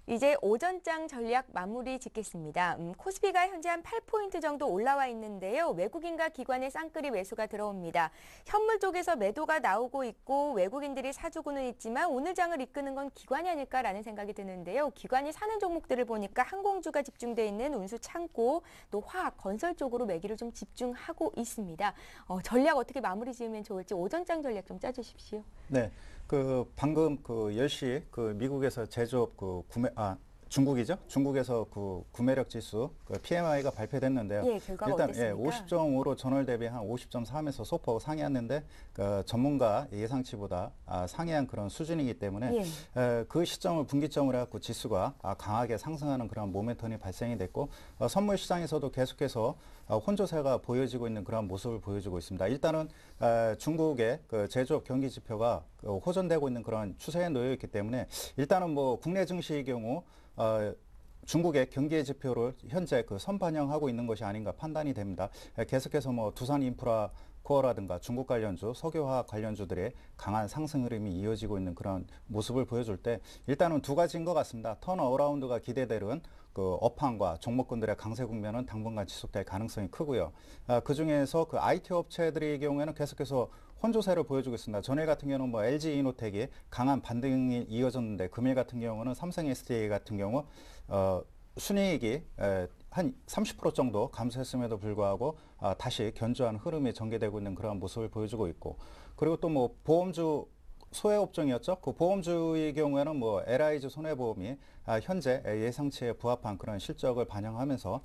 S1: 이제 오전장 전략 마무리 짓겠습니다. 코스피가 현재 한 8포인트 정도 올라와 있는데요. 외국인과 기관의 쌍끌이 매수가 들어옵니다. 현물 쪽에서 매도가 나오고 있고 외국인들이 사주고는 있지만 오늘 장을 이끄는 건 기관이 아닐까라는 생각이 드는데요. 기관이 사는 종목들을 보니까 항공주가 집중돼 있는 운수 창고, 또 화학, 건설 쪽으로 매기를 좀 집중하고 있습니다. 전략 어떻게 마무리 지으면 좋을지 오전장 전략 좀 짜주십시오.
S2: 네. 방금 10시 미국에서 제조업 중국이죠? 중국에서 구매력 지수 PMI가 발표됐는데요.
S1: 예, 결과가
S2: 일단
S1: 어땠습니까?
S2: 50.5로 전월 대비 한 50.3에서 소폭 상회했는데 전문가 예상치보다 상회한 그런 수준이기 때문에 그 시점을 분기점으로 해갖고 지수가 강하게 상승하는 그런 모멘텀이 발생이 됐고 선물 시장에서도 계속해서 혼조세가 보여지고 있는 그런 모습을 보여주고 있습니다. 일단은 중국의 제조업 경기 지표가 호전되고 있는 그런 추세에 놓여 있기 때문에 일단은 국내 증시의 경우 중국의 경기 지표를 현재 선반영하고 있는 것이 아닌가 판단이 됩니다. 계속해서 두산 인프라 코어라든가 중국 관련주, 석유화학 관련주들의 강한 상승 흐름이 이어지고 있는 그런 모습을 보여줄 때 일단은 두 가지인 것 같습니다. 턴어라운드가 기대되는 업황과 종목군들의 강세 국면은 당분간 지속될 가능성이 크고요. 그 중에서 IT 업체들의 경우에는 계속해서 혼조세를 보여주고 있습니다. 전일 같은 경우는 LG 이노텍이 강한 반등이 이어졌는데 금일 같은 경우는 삼성 SDI 같은 경우 순이익이 한 30% 정도 감소했음에도 불구하고 다시 견조한 흐름이 전개되고 있는 그런 모습을 보여주고 있고 그리고 또 보험주 소외업종이었죠. 그 보험주의 경우에는 LIG 손해보험이 현재 예상치에 부합한 그런 실적을 반영하면서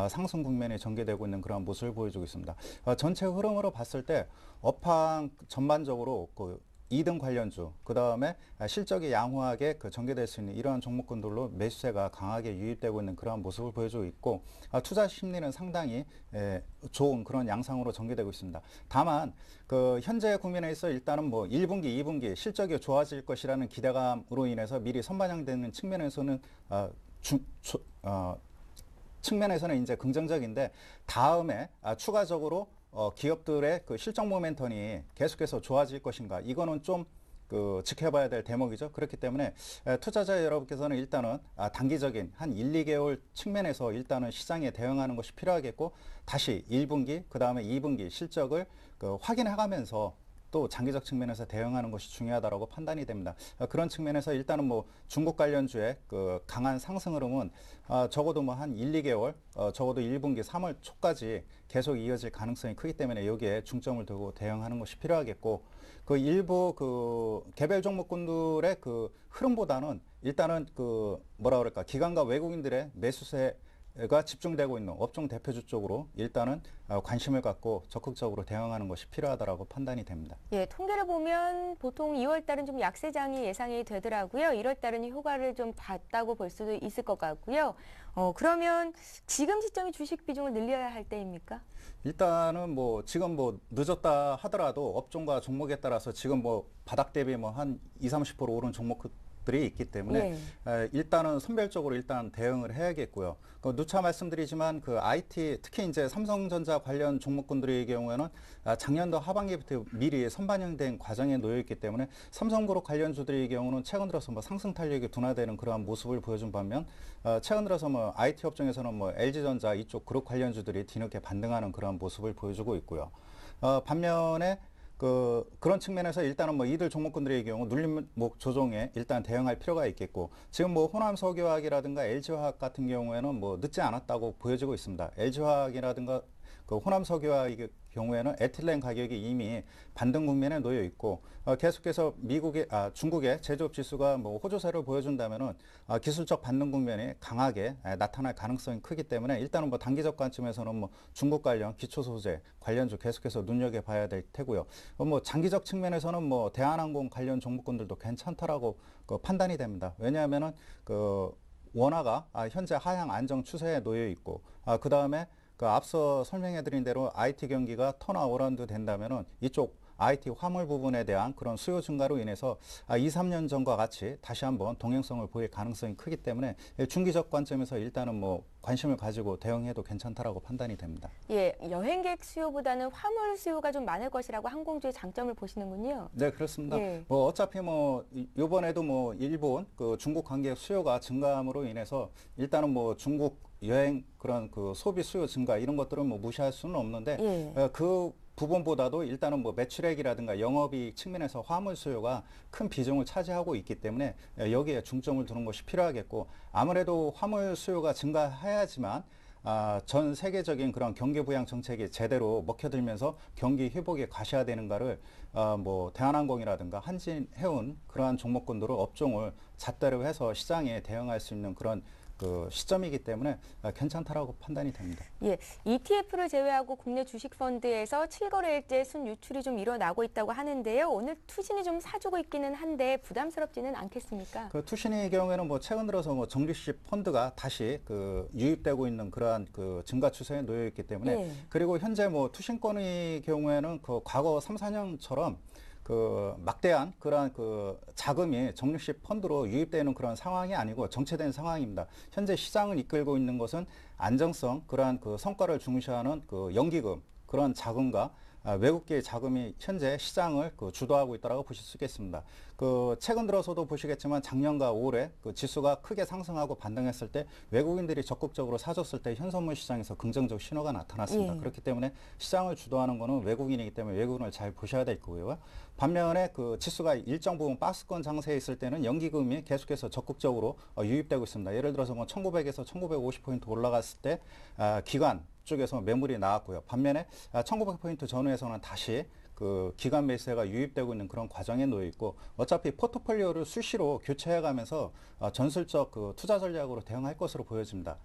S2: 상승 국면이 전개되고 있는 그런 모습을 보여주고 있습니다. 전체 흐름으로 봤을 때 업황 전반적으로 2등 관련주, 그 다음에 실적이 양호하게 전개될 수 있는 이러한 종목군들로 매수세가 강하게 유입되고 있는 그런 모습을 보여주고 있고 투자 심리는 상당히 좋은 그런 양상으로 전개되고 있습니다. 다만 현재 국면에 있어 일단은 1분기, 2분기 실적이 좋아질 것이라는 기대감으로 인해서 미리 선반영되는 측면에서는 측면에서는 이제 긍정적인데 다음에 추가적으로 기업들의 실적 모멘텀이 계속해서 좋아질 것인가 이거는 좀 지켜봐야 될 대목이죠. 그렇기 때문에 투자자 여러분께서는 일단은 단기적인 한 1, 2개월 측면에서 일단은 시장에 대응하는 것이 필요하겠고 다시 1분기 그다음에 2분기 실적을 확인해가면서 또 장기적 측면에서 대응하는 것이 중요하다고 판단이 됩니다. 그런 측면에서 일단은 뭐 중국 관련주의 강한 상승 흐름은 적어도 뭐 한 1, 2개월, 적어도 1분기 3월 초까지 계속 이어질 가능성이 크기 때문에 여기에 중점을 두고 대응하는 것이 필요하겠고 일부 개별 종목군들의 흐름보다는 일단은 뭐라 그럴까 기관과 외국인들의 매수세가 집중되고 있는 업종 대표주 쪽으로 일단은 관심을 갖고 적극적으로 대응하는 것이 필요하다고 판단이 됩니다.
S1: 예, 통계를 보면 보통 2월 달은 좀 약세장이 예상이 되더라고요. 1월 달은 효과를 좀 봤다고 볼 수도 있을 것 같고요. 그러면 지금 시점이 주식 비중을 늘려야 할 때입니까?
S2: 일단은 뭐 지금 뭐 늦었다 하더라도 업종과 종목에 따라서 지금 뭐 바닥 대비 뭐 한 20-30% 오른 종목들이 있기 때문에 일단은 선별적으로 일단 대응을 해야겠고요. 누차 말씀드리지만 IT 특히 이제 삼성전자 관련 종목군들의 경우에는 작년도 하반기부터 미리 선반영된 과정에 놓여 있기 때문에 삼성그룹 관련주들의 경우는 최근 들어서 뭐 상승 탄력이 둔화되는 그러한 모습을 보여준 반면 최근 들어서 뭐 IT 업종에서는 뭐 LG전자 이쪽 그룹 관련주들이 뒤늦게 반등하는 그런 모습을 보여주고 있고요. 반면에 그런 측면에서 일단은 뭐 이들 종목군들의 경우 눌림목 조정에 일단 대응할 필요가 있겠고 지금 뭐 호남석유화학이라든가 LG화학 같은 경우에는 뭐 늦지 않았다고 보여지고 있습니다. LG화학이라든가 호남석유화학의 경우에는 에틸렌 가격이 이미 반등 국면에 놓여 있고 계속해서 중국의 제조업 지수가 뭐 호조세를 보여준다면은 기술적 반등 국면이 강하게 나타날 가능성이 크기 때문에 일단은 뭐 단기적 관점에서는 뭐 중국 관련 기초 소재 관련주 계속해서 눈여겨봐야 될 테고요. 뭐 장기적 측면에서는 뭐 대한항공 관련 종목군들도 괜찮다라고 판단이 됩니다. 왜냐하면은 원화가 현재 하향 안정 추세에 놓여 있고 그 다음에 앞서 설명해드린 대로 IT 경기가 턴어라운드 된다면은 이쪽 IT 화물 부분에 대한 그런 수요 증가로 인해서 2, 3년 전과 같이 다시 한번 동행성을 보일 가능성이 크기 때문에 중기적 관점에서 일단은 뭐 관심을 가지고 대응해도 괜찮다라고 판단이 됩니다.
S1: 예, 여행객 수요보다는 화물 수요가 좀 많을 것이라고 항공주의 장점을 보시는군요.
S2: 네, 그렇습니다.
S1: 예.
S2: 뭐 어차피 뭐 이번에도 뭐 일본 중국 관객 수요가 증가함으로 인해서 일단은 뭐 중국 여행 그런 소비 수요 증가 이런 것들은 뭐 무시할 수는 없는데 그 부분보다도 일단은 뭐 매출액이라든가 영업이익 측면에서 화물 수요가 큰 비중을 차지하고 있기 때문에 여기에 중점을 두는 것이 필요하겠고 아무래도 화물 수요가 증가해야지만 전 세계적인 그런 경기 부양 정책이 제대로 먹혀들면서 경기 회복이 가셔야되는가를 뭐 대한항공이라든가 한진해운 그러한 종목군들을 업종을 잣대로 해서 시장에 대응할 수 있는 그런 시점이기 때문에 괜찮다라고 판단이 됩니다.
S1: 예, ETF를 제외하고 국내 주식 펀드에서 7거래일째 순유출이 좀 일어나고 있다고 하는데요. 오늘 투신이 좀 사주고 있기는 한데 부담스럽지는 않겠습니까?
S2: 투신의 경우에는 뭐 최근 들어서 뭐 적립식 펀드가 다시 유입되고 있는 그러한 증가 추세에 놓여 있기 때문에 그리고 현재 뭐 투신권의 경우에는 과거 3, 4년처럼 막대한 그러한 자금이 적립식 펀드로 유입되는 그런 상황이 아니고 정체된 상황입니다. 현재 시장을 이끌고 있는 것은 안정성, 그러한 성과를 중시하는 연기금, 그런 자금과 외국계 자금이 현재 시장을 주도하고 있다고 보실 수 있겠습니다. 최근 들어서도 보시겠지만 작년과 올해 지수가 크게 상승하고 반등했을 때 외국인들이 적극적으로 사줬을 때 현선물 시장에서 긍정적 신호가 나타났습니다. 그렇기 때문에 시장을 주도하는 것은 외국인이기 때문에 외국인을 잘 보셔야 될 거고요. 반면에 지수가 일정 부분 박스권 장세에 있을 때는 연기금이 계속해서 적극적으로 유입되고 있습니다. 예를 들어서 뭐 1900에서 1950포인트 올라갔을 때 기관 쪽에서 매물이 나왔고요. 반면에 1900포인트 전후에서는 다시 기관 매수세가 유입되고 있는 그런 과정에 놓여 있고 어차피 포트폴리오를 수시로 교체해가면서 전술적 투자 전략으로 대응할 것으로 보여집니다.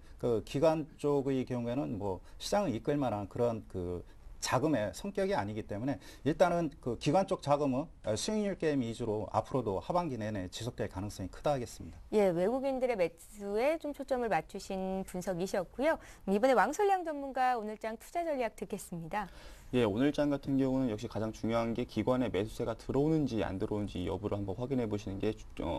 S2: 기관 쪽의 경우에는 뭐 시장을 이끌 만한 그런 자금의 성격이 아니기 때문에 일단은 기관 쪽 자금은 수익률 게임 위주로 앞으로도 하반기 내내 지속될 가능성이 크다 하겠습니다.
S1: 예, 외국인들의 매수에 좀 초점을 맞추신 분석이셨고요. 이번에 왕설량 전문가 오늘장 투자 전략 듣겠습니다.
S3: 예, 오늘장 같은 경우는 역시 가장 중요한 게 기관의 매수세가 들어오는지 안 들어오는지 이 여부를 한번 확인해 보시는 게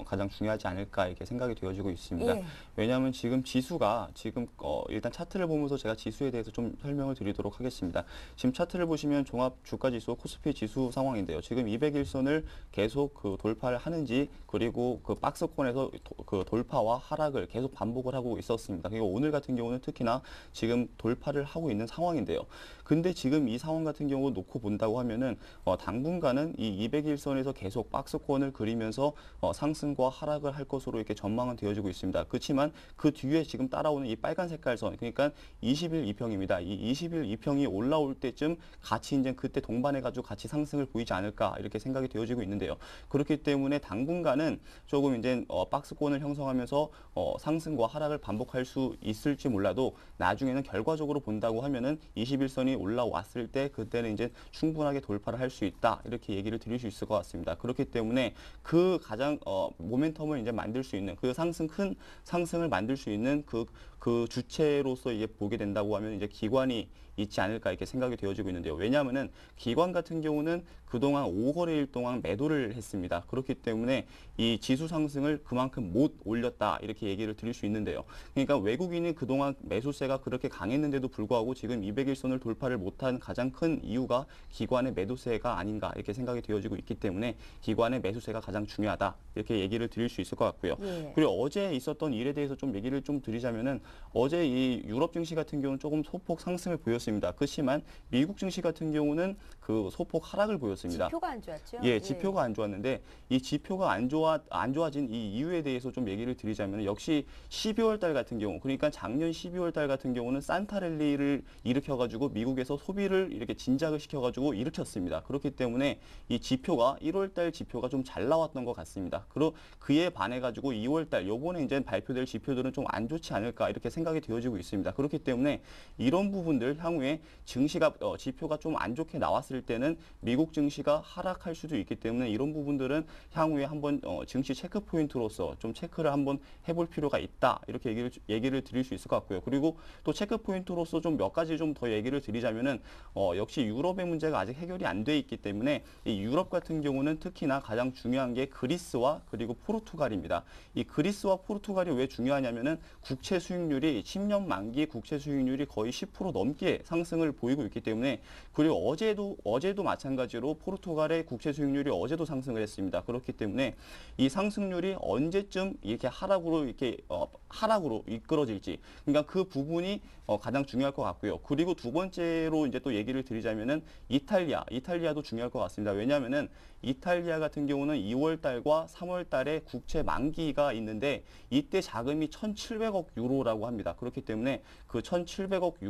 S3: 가장 중요하지 않을까 이렇게 생각이 되어지고 있습니다.
S1: 예.
S3: 왜냐하면 지금 지수가 지금 일단 차트를 보면서 제가 지수에 대해서 좀 설명을 드리도록 하겠습니다. 지금 차트를 보시면 종합 주가 지수 코스피 지수 상황인데요. 지금 200일선을 계속 그 돌파를 하는지 그리고 그 박스권에서 그 돌파와 하락을 계속 반복을 하고 있었습니다. 그리고 오늘 같은 경우는 특히나 지금 돌파를 하고 있는 상황인데요. 근데 지금 이 상황 같은 경우 놓고 본다고 하면은 당분간은 이 200일선에서 계속 박스권을 그리면서 상승과 하락을 할 것으로 이렇게 전망은 되어지고 있습니다. 그렇지만 그 뒤에 지금 따라오는 이 빨간 색깔 선, 그러니까 20일 이평입니다. 이 20일 이평이 올라올 때쯤 같이 이제 그때 동반해가지고 같이 상승을 보이지 않을까 이렇게 생각이 되어지고 있는데요. 그렇기 때문에 당분간은 조금 이제 박스권을 형성하면서 상승과 하락을 반복할 수 있을지 몰라도 나중에는 결과적으로 본다고 하면은 21선이 올라왔을 때 그때는 이제 충분하게 돌파를 할 수 있다 이렇게 얘기를 드릴 수 있을 것 같습니다. 그렇기 때문에 그 가장 모멘텀을 이제 만들 수 있는 그 큰 상승을 만들 수 있는 그 주체로서 이제 보게 된다고 하면 이제 기관이 있지 않을까 이렇게 생각이 되어지고 있는데요. 왜냐하면은 기관 같은 경우는 그동안 5거래일 동안 매도를 했습니다. 그렇기 때문에 이 지수 상승을 그만큼 못 올렸다 이렇게 얘기를 드릴 수 있는데요. 그러니까 외국인이 그동안 매수세가 그렇게 강했는데도 불구하고 지금 200일선을 돌파를 못한 가장 큰 이유가 기관의 매도세가 아닌가 이렇게 생각이 되어지고 있기 때문에 기관의 매수세가 가장 중요하다 이렇게 얘기를 드릴 수 있을 것 같고요.
S1: 예.
S3: 그리고 어제 있었던 일에 대해서 좀 얘기를 좀 드리자면은 어제 이 유럽 증시 같은 경우는 조금 소폭 상승을 보였습니다. 그렇지만 미국 증시 같은 경우는 그 소폭 하락을 보였습니다.
S1: 지표가 안 좋았죠?
S3: 예, 지표가 안 좋았는데 이 지표가 안 좋아진 이 이유에 대해서 좀 얘기를 드리자면 역시 12월 달 같은 경우 그러니까 작년 12월 달 같은 경우는 산타랠리를 일으켜가지고 미국에서 소비를 이렇게 진작을 시켜가지고 일으켰습니다. 그렇기 때문에 이 지표가 1월 달 지표가 좀 잘 나왔던 것 같습니다. 그에 반해가지고 2월 달 요번에 이제 발표될 지표들은 좀 안 좋지 않을까 이렇게 생각이 되어지고 있습니다. 그렇기 때문에 이런 부분들 향후에 증시가 지표가 좀 안 좋게 나왔을 때는 미국 증시가 하락할 수도 있기 때문에 이런 부분들은 향후에 한번 증시 체크 포인트로서 좀 체크를 한번 해볼 필요가 있다 이렇게 얘기를 드릴 수 있을 것 같고요. 그리고 또 체크 포인트로서 좀 몇 가지 좀 더 얘기를 드리자면은 역시 유럽의 문제가 아직 해결이 안 돼 있기 때문에 이 유럽 같은 경우는 특히나 가장 중요한 게 그리스와 그리고 포르투갈입니다. 이 그리스와 포르투갈이 왜 중요하냐면은 국채 수익률이 10년 만기 국채 수익률이 거의 10% 넘게 상승을 보이고 있기 때문에 그리고 어제도 마찬가지로 포르투갈의 국채 수익률이 어제도 상승을 했습니다. 그렇기 때문에 이 상승률이 언제쯤 이렇게 하락으로 이끌어질지 그러니까 그 부분이 가장 중요할 것 같고요. 그리고 두 번째로 이제 또 얘기를 드리자면은 이탈리아도 중요할 것 같습니다. 왜냐하면은 이탈리아 같은 경우는 2월 달과 3월 달에 국채 만기가 있는데 이때 자금이 1,700억 유로라고 합니다. 그렇기 때문에 그 1,700억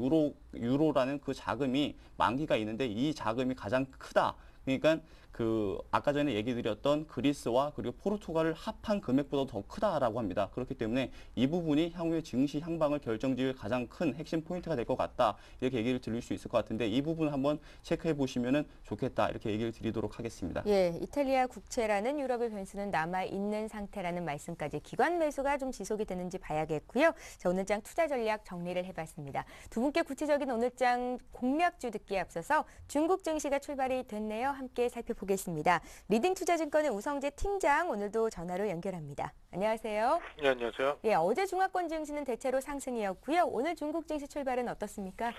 S3: 유로라는 그 자금이 만기가 있는데 이 자금이 가장 크다. 그러니까 그 아까 전에 얘기 드렸던 그리스와 그리고 포르투갈을 합한 금액보다 더 크다라고 합니다. 그렇기 때문에 이 부분이 향후의 증시 향방을 결정지을 가장 큰 핵심 포인트가 될 것 같다. 이렇게 얘기를 드릴 수 있을 것 같은데 이 부분 한번 체크해 보시면은 좋겠다. 이렇게 얘기를 드리도록 하겠습니다.
S1: 예, 이탈리아 국채라는 유럽의 변수는 남아있는 상태라는 말씀까지 기관 매수가 좀 지속이 되는지 봐야겠고요. 자, 오늘장 투자 전략 정리를 해봤습니다. 두 분께 구체적인 오늘장 공략주 듣기에 앞서서 중국 증시가 출발이 됐네요. 함께 살펴보겠습니다. 리딩 투자증권의 우성재 팀장 오늘도 전화로 연결합니다. 안녕하세요.
S7: 네, 안녕하세요.
S1: 예, 어제 중화권 증시는 대체로 상승이었고요. 오늘 중국 증시 출발은 어떻습니까?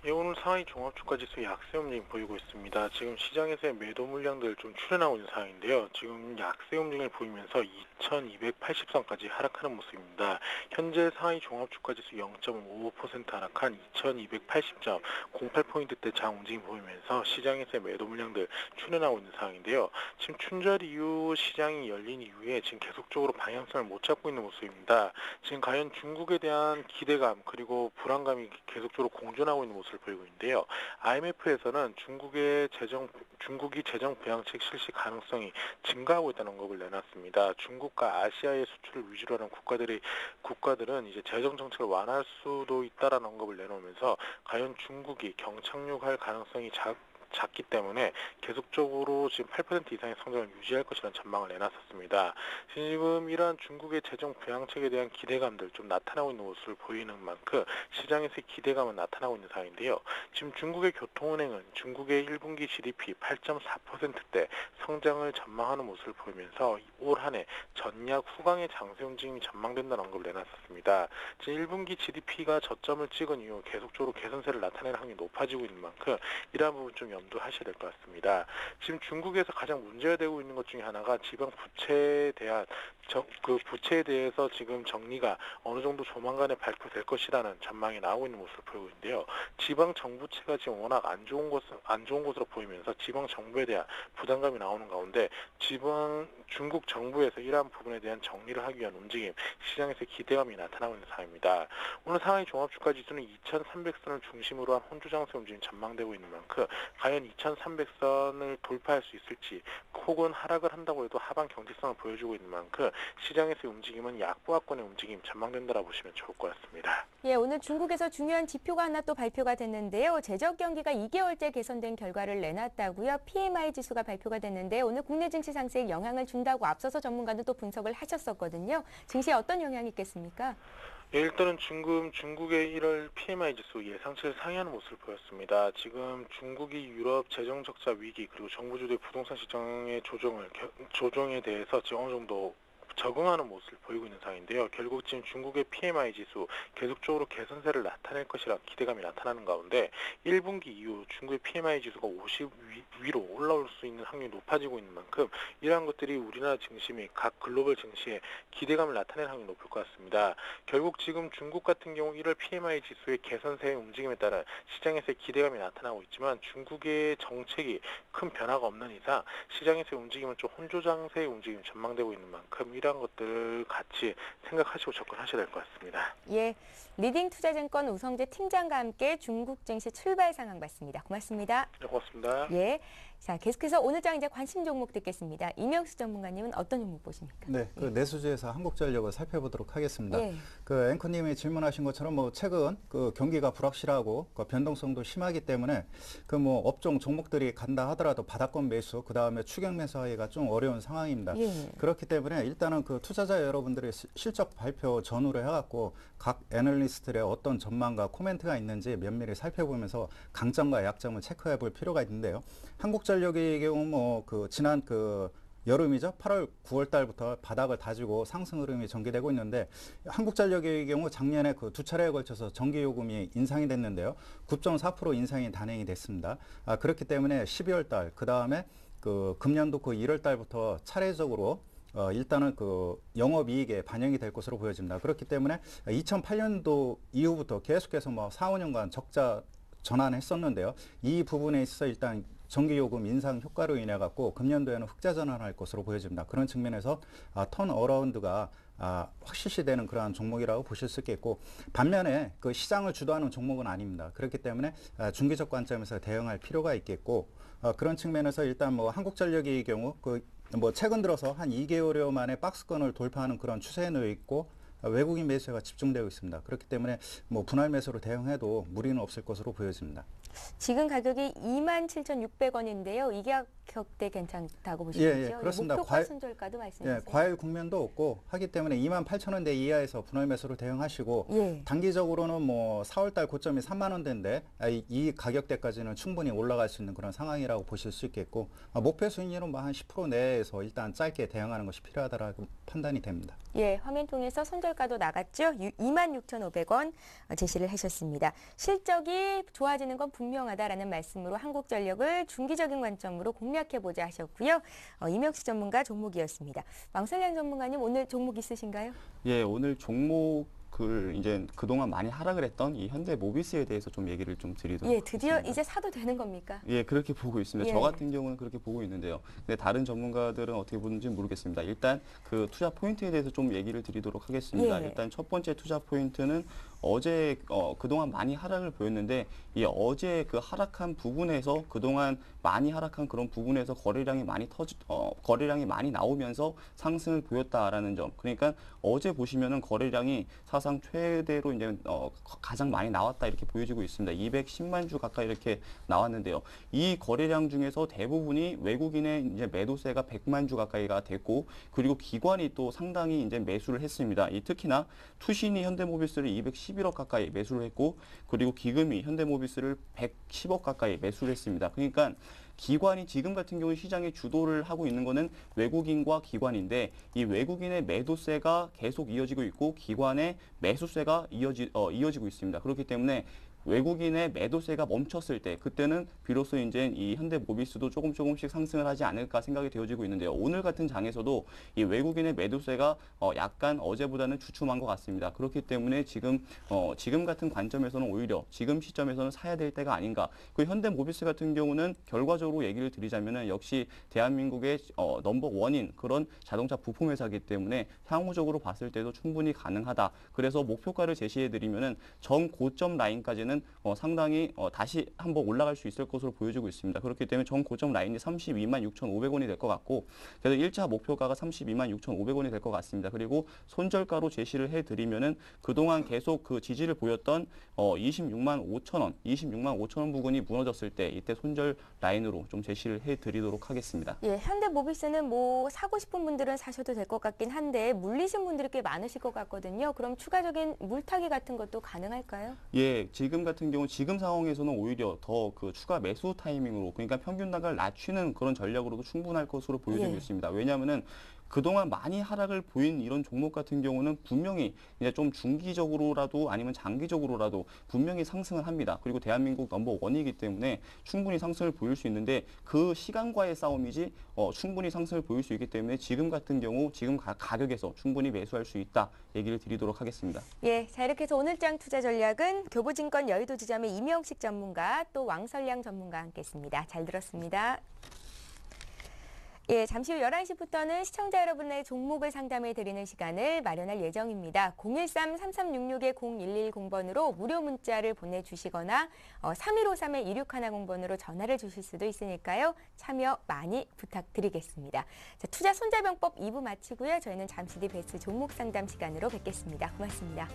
S7: 예, 오늘 상하이 종합주가지수 약세 움직임 보이고 있습니다. 지금 시장에서의 매도 물량들 좀 출현하고 있는 상황인데요. 지금 약세 움직임을 보이면서 2280선까지 하락하는 모습입니다. 현재 상하이 종합주가지수 0.55% 하락한 2280.08포인트대 장 움직임 보이면서 시장에서의 매도 물량들 출현하고 있는 상황인데요. 지금 춘절 이후 시장이 열린 이후에 지금 계속적으로 방향성을 못 잡고 있는 모습입니다. 지금 과연 중국에 대한 기대감 그리고 불안감이 계속적으로 공존하고 있는 모습을 보이고 있는데요. IMF에서는 중국이 재정 부양책 실시 가능성이 증가하고 있다는 언급을 내놨습니다. 중국과 아시아의 수출을 위주로 하는 국가들은 이제 재정 정책을 완화할 수도 있다라는 언급을 내놓으면서 과연 중국이 경착륙할 가능성이 작기 때문에 계속적으로 지금 8% 이상의 성장을 유지할 것이라는 전망을 내놨었습니다. 지금 이러한 중국의 재정 부양책에 대한 기대감들 좀 나타나고 있는 모습을 보이는 만큼 시장에서의 기대감은 나타나고 있는 상황인데요. 지금 중국의 교통은행은 중국의 1분기 GDP 8.4%대 성장을 전망하는 모습을 보이면서 올 한 해 전약 후강의 장세 움직임이 전망된다는 언급을 내놨었습니다. 지금 1분기 GDP가 저점을 찍은 이후 계속적으로 개선세를 나타내는 확률이 높아지고 있는 만큼 이러한 부분 좀 염두하셔야 될 것 같습니다. 지금 중국에서 가장 문제가 되고 있는 것 중에 하나가 지방 부채에 대한 그 부채에 대해서 지금 정리가 어느 정도 조만간에 발표될 것이라는 전망이 나오고 있는 모습을 보이고 있는데요. 지방 정부채가 지금 워낙 안 좋은 것으로 보이면서 지방 정부에 대한 부담감이 나오는 가운데 중국 정부에서 이러한 부분에 대한 정리를 하기 위한 움직임, 시장에서 기대감이 나타나고 있는 상황입니다. 오늘 상하이 종합주가 지수는 2,300선을 중심으로 한 혼조 장세 움직임이 전망되고 있는 만큼 과연 2,300선을 돌파할 수 있을지 혹은 하락을 한다고 해도 하방 경직성을 보여주고 있는 만큼 시장에서의 움직임은 약보합권의 움직임 전망된다라고 보시면 좋을 것 같습니다.
S1: 예, 오늘 중국에서 중요한 지표가 하나 또 발표가 됐는데요. 재정 경기가 2개월째 개선된 결과를 내놨다고요. PMI 지수가 발표가 됐는데 오늘 국내 증시 상승에 영향을 준다고 앞서서 전문가는 또 분석을 하셨었거든요. 증시에 어떤 영향이 있겠습니까?
S7: 예, 일단은 중국의 1월 PMI 지수 예상치를 상회하는 모습을 보였습니다. 지금 중국이 유럽 재정 적자 위기 그리고 정부 주도의 부동산 시장의 조정에 대해서 지금 어느 정도 적응하는 모습을 보이고 있는 상황인데요. 결국 지금 중국의 PMI 지수 계속적으로 개선세를 나타낼 것이라는 기대감이 나타나는 가운데 1분기 이후 중국의 PMI 지수가 50 위로 올라올 수 있는 확률이 높아지고 있는 만큼 이러한 것들이 우리나라 증시 및 각 글로벌 증시에 기대감을 나타낼 확률이 높을 것 같습니다. 결국 지금 중국 같은 경우 1월 PMI 지수의 개선세의 움직임에 따라 시장에서의 기대감이 나타나고 있지만 중국의 정책이 큰 변화가 없는 이상 시장에서의 움직임은 좀 혼조 장세의 움직임이 전망되고 있는 만큼 이러한 것들을 같이 생각하시고 접근하셔야 될 것 같습니다.
S1: 예, 리딩 투자증권 우성재 팀장과 함께 중국 증시 출발 상황 봤습니다. 고맙습니다.
S7: 네, 고맙습니다.
S1: 예, 자 계속해서 오늘 장 이제 관심 종목 듣겠습니다. 이명수 전문가님은 어떤 종목 보십니까?
S2: 네, 그 내수주에서 한국전력을 살펴보도록 하겠습니다.
S1: 예.
S2: 그 앵커님이 질문하신 것처럼 뭐 최근 그 경기가 불확실하고 그 변동성도 심하기 때문에 그 뭐 업종 종목들이 간다 하더라도 바닥권 매수, 그 다음에 추격 매수하기가 좀 어려운 상황입니다.
S1: 예.
S2: 그렇기 때문에 일단은 그 투자자 여러분들의 실적 발표 전후로 해갖고 각 애널리스트의 어떤 전망과 코멘트가 있는지 면밀히 살펴보면서 강점과 약점을 체크해 볼 필요가 있는데요. 한국전력의 경우 뭐 그 지난 그 여름이죠. 8월, 9월 달부터 바닥을 다지고 상승 흐름이 전개되고 있는데 한국전력의 경우 작년에 그 두 차례에 걸쳐서 전기요금이 인상이 됐는데요. 9.4% 인상이 단행이 됐습니다. 그렇기 때문에 12월 달, 그 다음에 그 금년도 그 1월 달부터 차례적으로 일단은 그 영업이익에 반영이 될 것으로 보여집니다. 그렇기 때문에 2008년도 이후부터 계속해서 뭐 4, 5년간 적자 전환했었는데요. 이 부분에 있어서 일단 전기요금 인상 효과로 인해 갖고 금년도에는 흑자 전환할 것으로 보여집니다. 그런 측면에서 턴 어라운드가 확실시되는 그러한 종목이라고 보실 수 있겠고, 반면에 그 시장을 주도하는 종목은 아닙니다. 그렇기 때문에 중기적 관점에서 대응할 필요가 있겠고, 그런 측면에서 일단 뭐 한국전력의 경우 뭐 최근 들어서 한 2개월여 만에 박스권을 돌파하는 그런 추세에 놓여 있고, 외국인 매수가 집중되고 있습니다. 그렇기 때문에 뭐 분할 매수로 대응해도 무리는 없을 것으로 보여집니다.
S1: 지금 가격이 27,600원인데요. 이 가격대 괜찮다고 보시는지요?
S2: 예, 그렇습니다.
S1: 목표가 손절가도 말씀해 주세요.
S2: 과일 국면도 없고 하기 때문에 28,000원대 이하에서 분할 매수로 대응하시고,
S1: 예.
S2: 단기적으로는 뭐 4월달 고점이 3만 원대인데 이 가격대까지는 충분히 올라갈 수 있는 그런 상황이라고 보실 수 있겠고, 목표 수익률은 뭐 한 10% 내에서 일단 짧게 대응하는 것이 필요하다라고 판단이 됩니다.
S1: 예, 화면 통해서 손절가도 나갔죠. 26,500원 제시를 하셨습니다. 실적이 좋아지는 건 분명하다라는 말씀으로 한국전력을 중기적인 관점으로 공략해보자 하셨고요. 이명수 전문가 종목이었습니다. 왕설량 전문가님 오늘 종목 있으신가요?
S3: 예, 오늘 종목을 이제 그동안 많이 하락을 했던 이 현대모비스에 대해서 좀 얘기를 좀 드리도록
S1: 예, 드디어
S3: 하겠습니다.
S1: 이제 사도 되는 겁니까?
S3: 예, 그렇게 보고 있습니다.
S1: 예.
S3: 저 같은 경우는 그렇게 보고 있는데요. 근데 다른 전문가들은 어떻게 보는지 모르겠습니다. 일단 그 투자 포인트에 대해서 좀 얘기를 드리도록 하겠습니다.
S1: 예.
S3: 일단 첫 번째 투자 포인트는 어제 그동안 많이 하락을 보였는데 이 어제 그 하락한 부분에서 그동안 많이 하락한 그런 부분에서 거래량이 많이 나오면서 상승을 보였다라는 점. 그러니까 어제 보시면은 거래량이 사상 역사상 최대로 이제 가장 많이 나왔다 이렇게 보여지고 있습니다. 210만 주 가까이 이렇게 나왔는데요. 이 거래량 중에서 대부분이 외국인의 이제 매도세가 100만 주 가까이가 됐고, 그리고 기관이 또 상당히 이제 매수를 했습니다. 이 특히나 투신이 현대모비스를 211억 가까이 매수를 했고, 그리고 기금이 현대모비스를 110억 가까이 매수를 했습니다. 그러니까 기관이 지금 같은 경우 시장에 주도를 하고 있는 거는 외국인과 기관인데, 이 외국인의 매도세가 계속 이어지고 있고 기관의 매수세가 이어지고 있습니다. 그렇기 때문에 외국인의 매도세가 멈췄을 때, 그때는 비로소 이제 이 현대모비스도 조금씩 상승을 하지 않을까 생각이 되어지고 있는데요. 오늘 같은 장에서도 이 외국인의 매도세가 약간 어제보다는 주춤한 것 같습니다. 그렇기 때문에 지금 같은 관점에서는 오히려 지금 시점에서는 사야 될 때가 아닌가. 그 현대모비스 같은 경우는 결과적으로 얘기를 드리자면은 역시 대한민국의 넘버 원인 그런 자동차 부품 회사이기 때문에 향후적으로 봤을 때도 충분히 가능하다. 그래서 목표가를 제시해 드리면은 정고점 라인까지는 상당히 다시 한번 올라갈 수 있을 것으로 보여지고 있습니다. 그렇기 때문에 정고점 라인이 32만 6,500원이 될 것 같고, 그래서 1차 목표가가 32만 6,500원이 될 것 같습니다. 그리고 손절가로 제시를 해드리면은 그동안 계속 그 지지를 보였던 26만 5천 원 부근이 무너졌을 때 이때 손절 라인으로 좀 제시를 해드리도록 하겠습니다.
S1: 예, 현대모비스는 뭐 사고 싶은 분들은 사셔도 될 것 같긴 한데 물리신 분들이 꽤 많으실 것 같거든요. 그럼 추가적인 물타기 같은 것도 가능할까요?
S3: 예, 지금 같은 경우 지금 상황에서는 오히려 더 그 추가 매수 타이밍으로, 그러니까 평균 단가를 낮추는 그런 전략으로도 충분할 것으로 보여지고
S1: 예.
S3: 있습니다. 왜냐하면은 그동안 많이 하락을 보인 이런 종목 같은 경우는 분명히 이제 좀 중기적으로라도 아니면 장기적으로라도 분명히 상승을 합니다. 그리고 대한민국 넘버 원이기 때문에 충분히 상승을 보일 수 있는데 그 시간과의 싸움이지 충분히 상승을 보일 수 있기 때문에 지금 같은 경우 지금 가격에서 충분히 매수할 수 있다 얘기를 드리도록 하겠습니다.
S1: 예, 자 이렇게 해서 오늘장 투자 전략은 교보증권 여의도 지점의 이명식 전문가 또 왕설량 전문가와 함께했습니다. 잘 들었습니다. 예, 잠시 후 11시부터는 시청자 여러분의 종목을 상담해 드리는 시간을 마련할 예정입니다. 013-3366-0110번으로 무료 문자를 보내주시거나 3153-2610번으로 전화를 주실 수도 있으니까요. 참여 많이 부탁드리겠습니다. 자, 투자 손자병법 2부 마치고요. 저희는 잠시 뒤 베스트 종목 상담 시간으로 뵙겠습니다. 고맙습니다.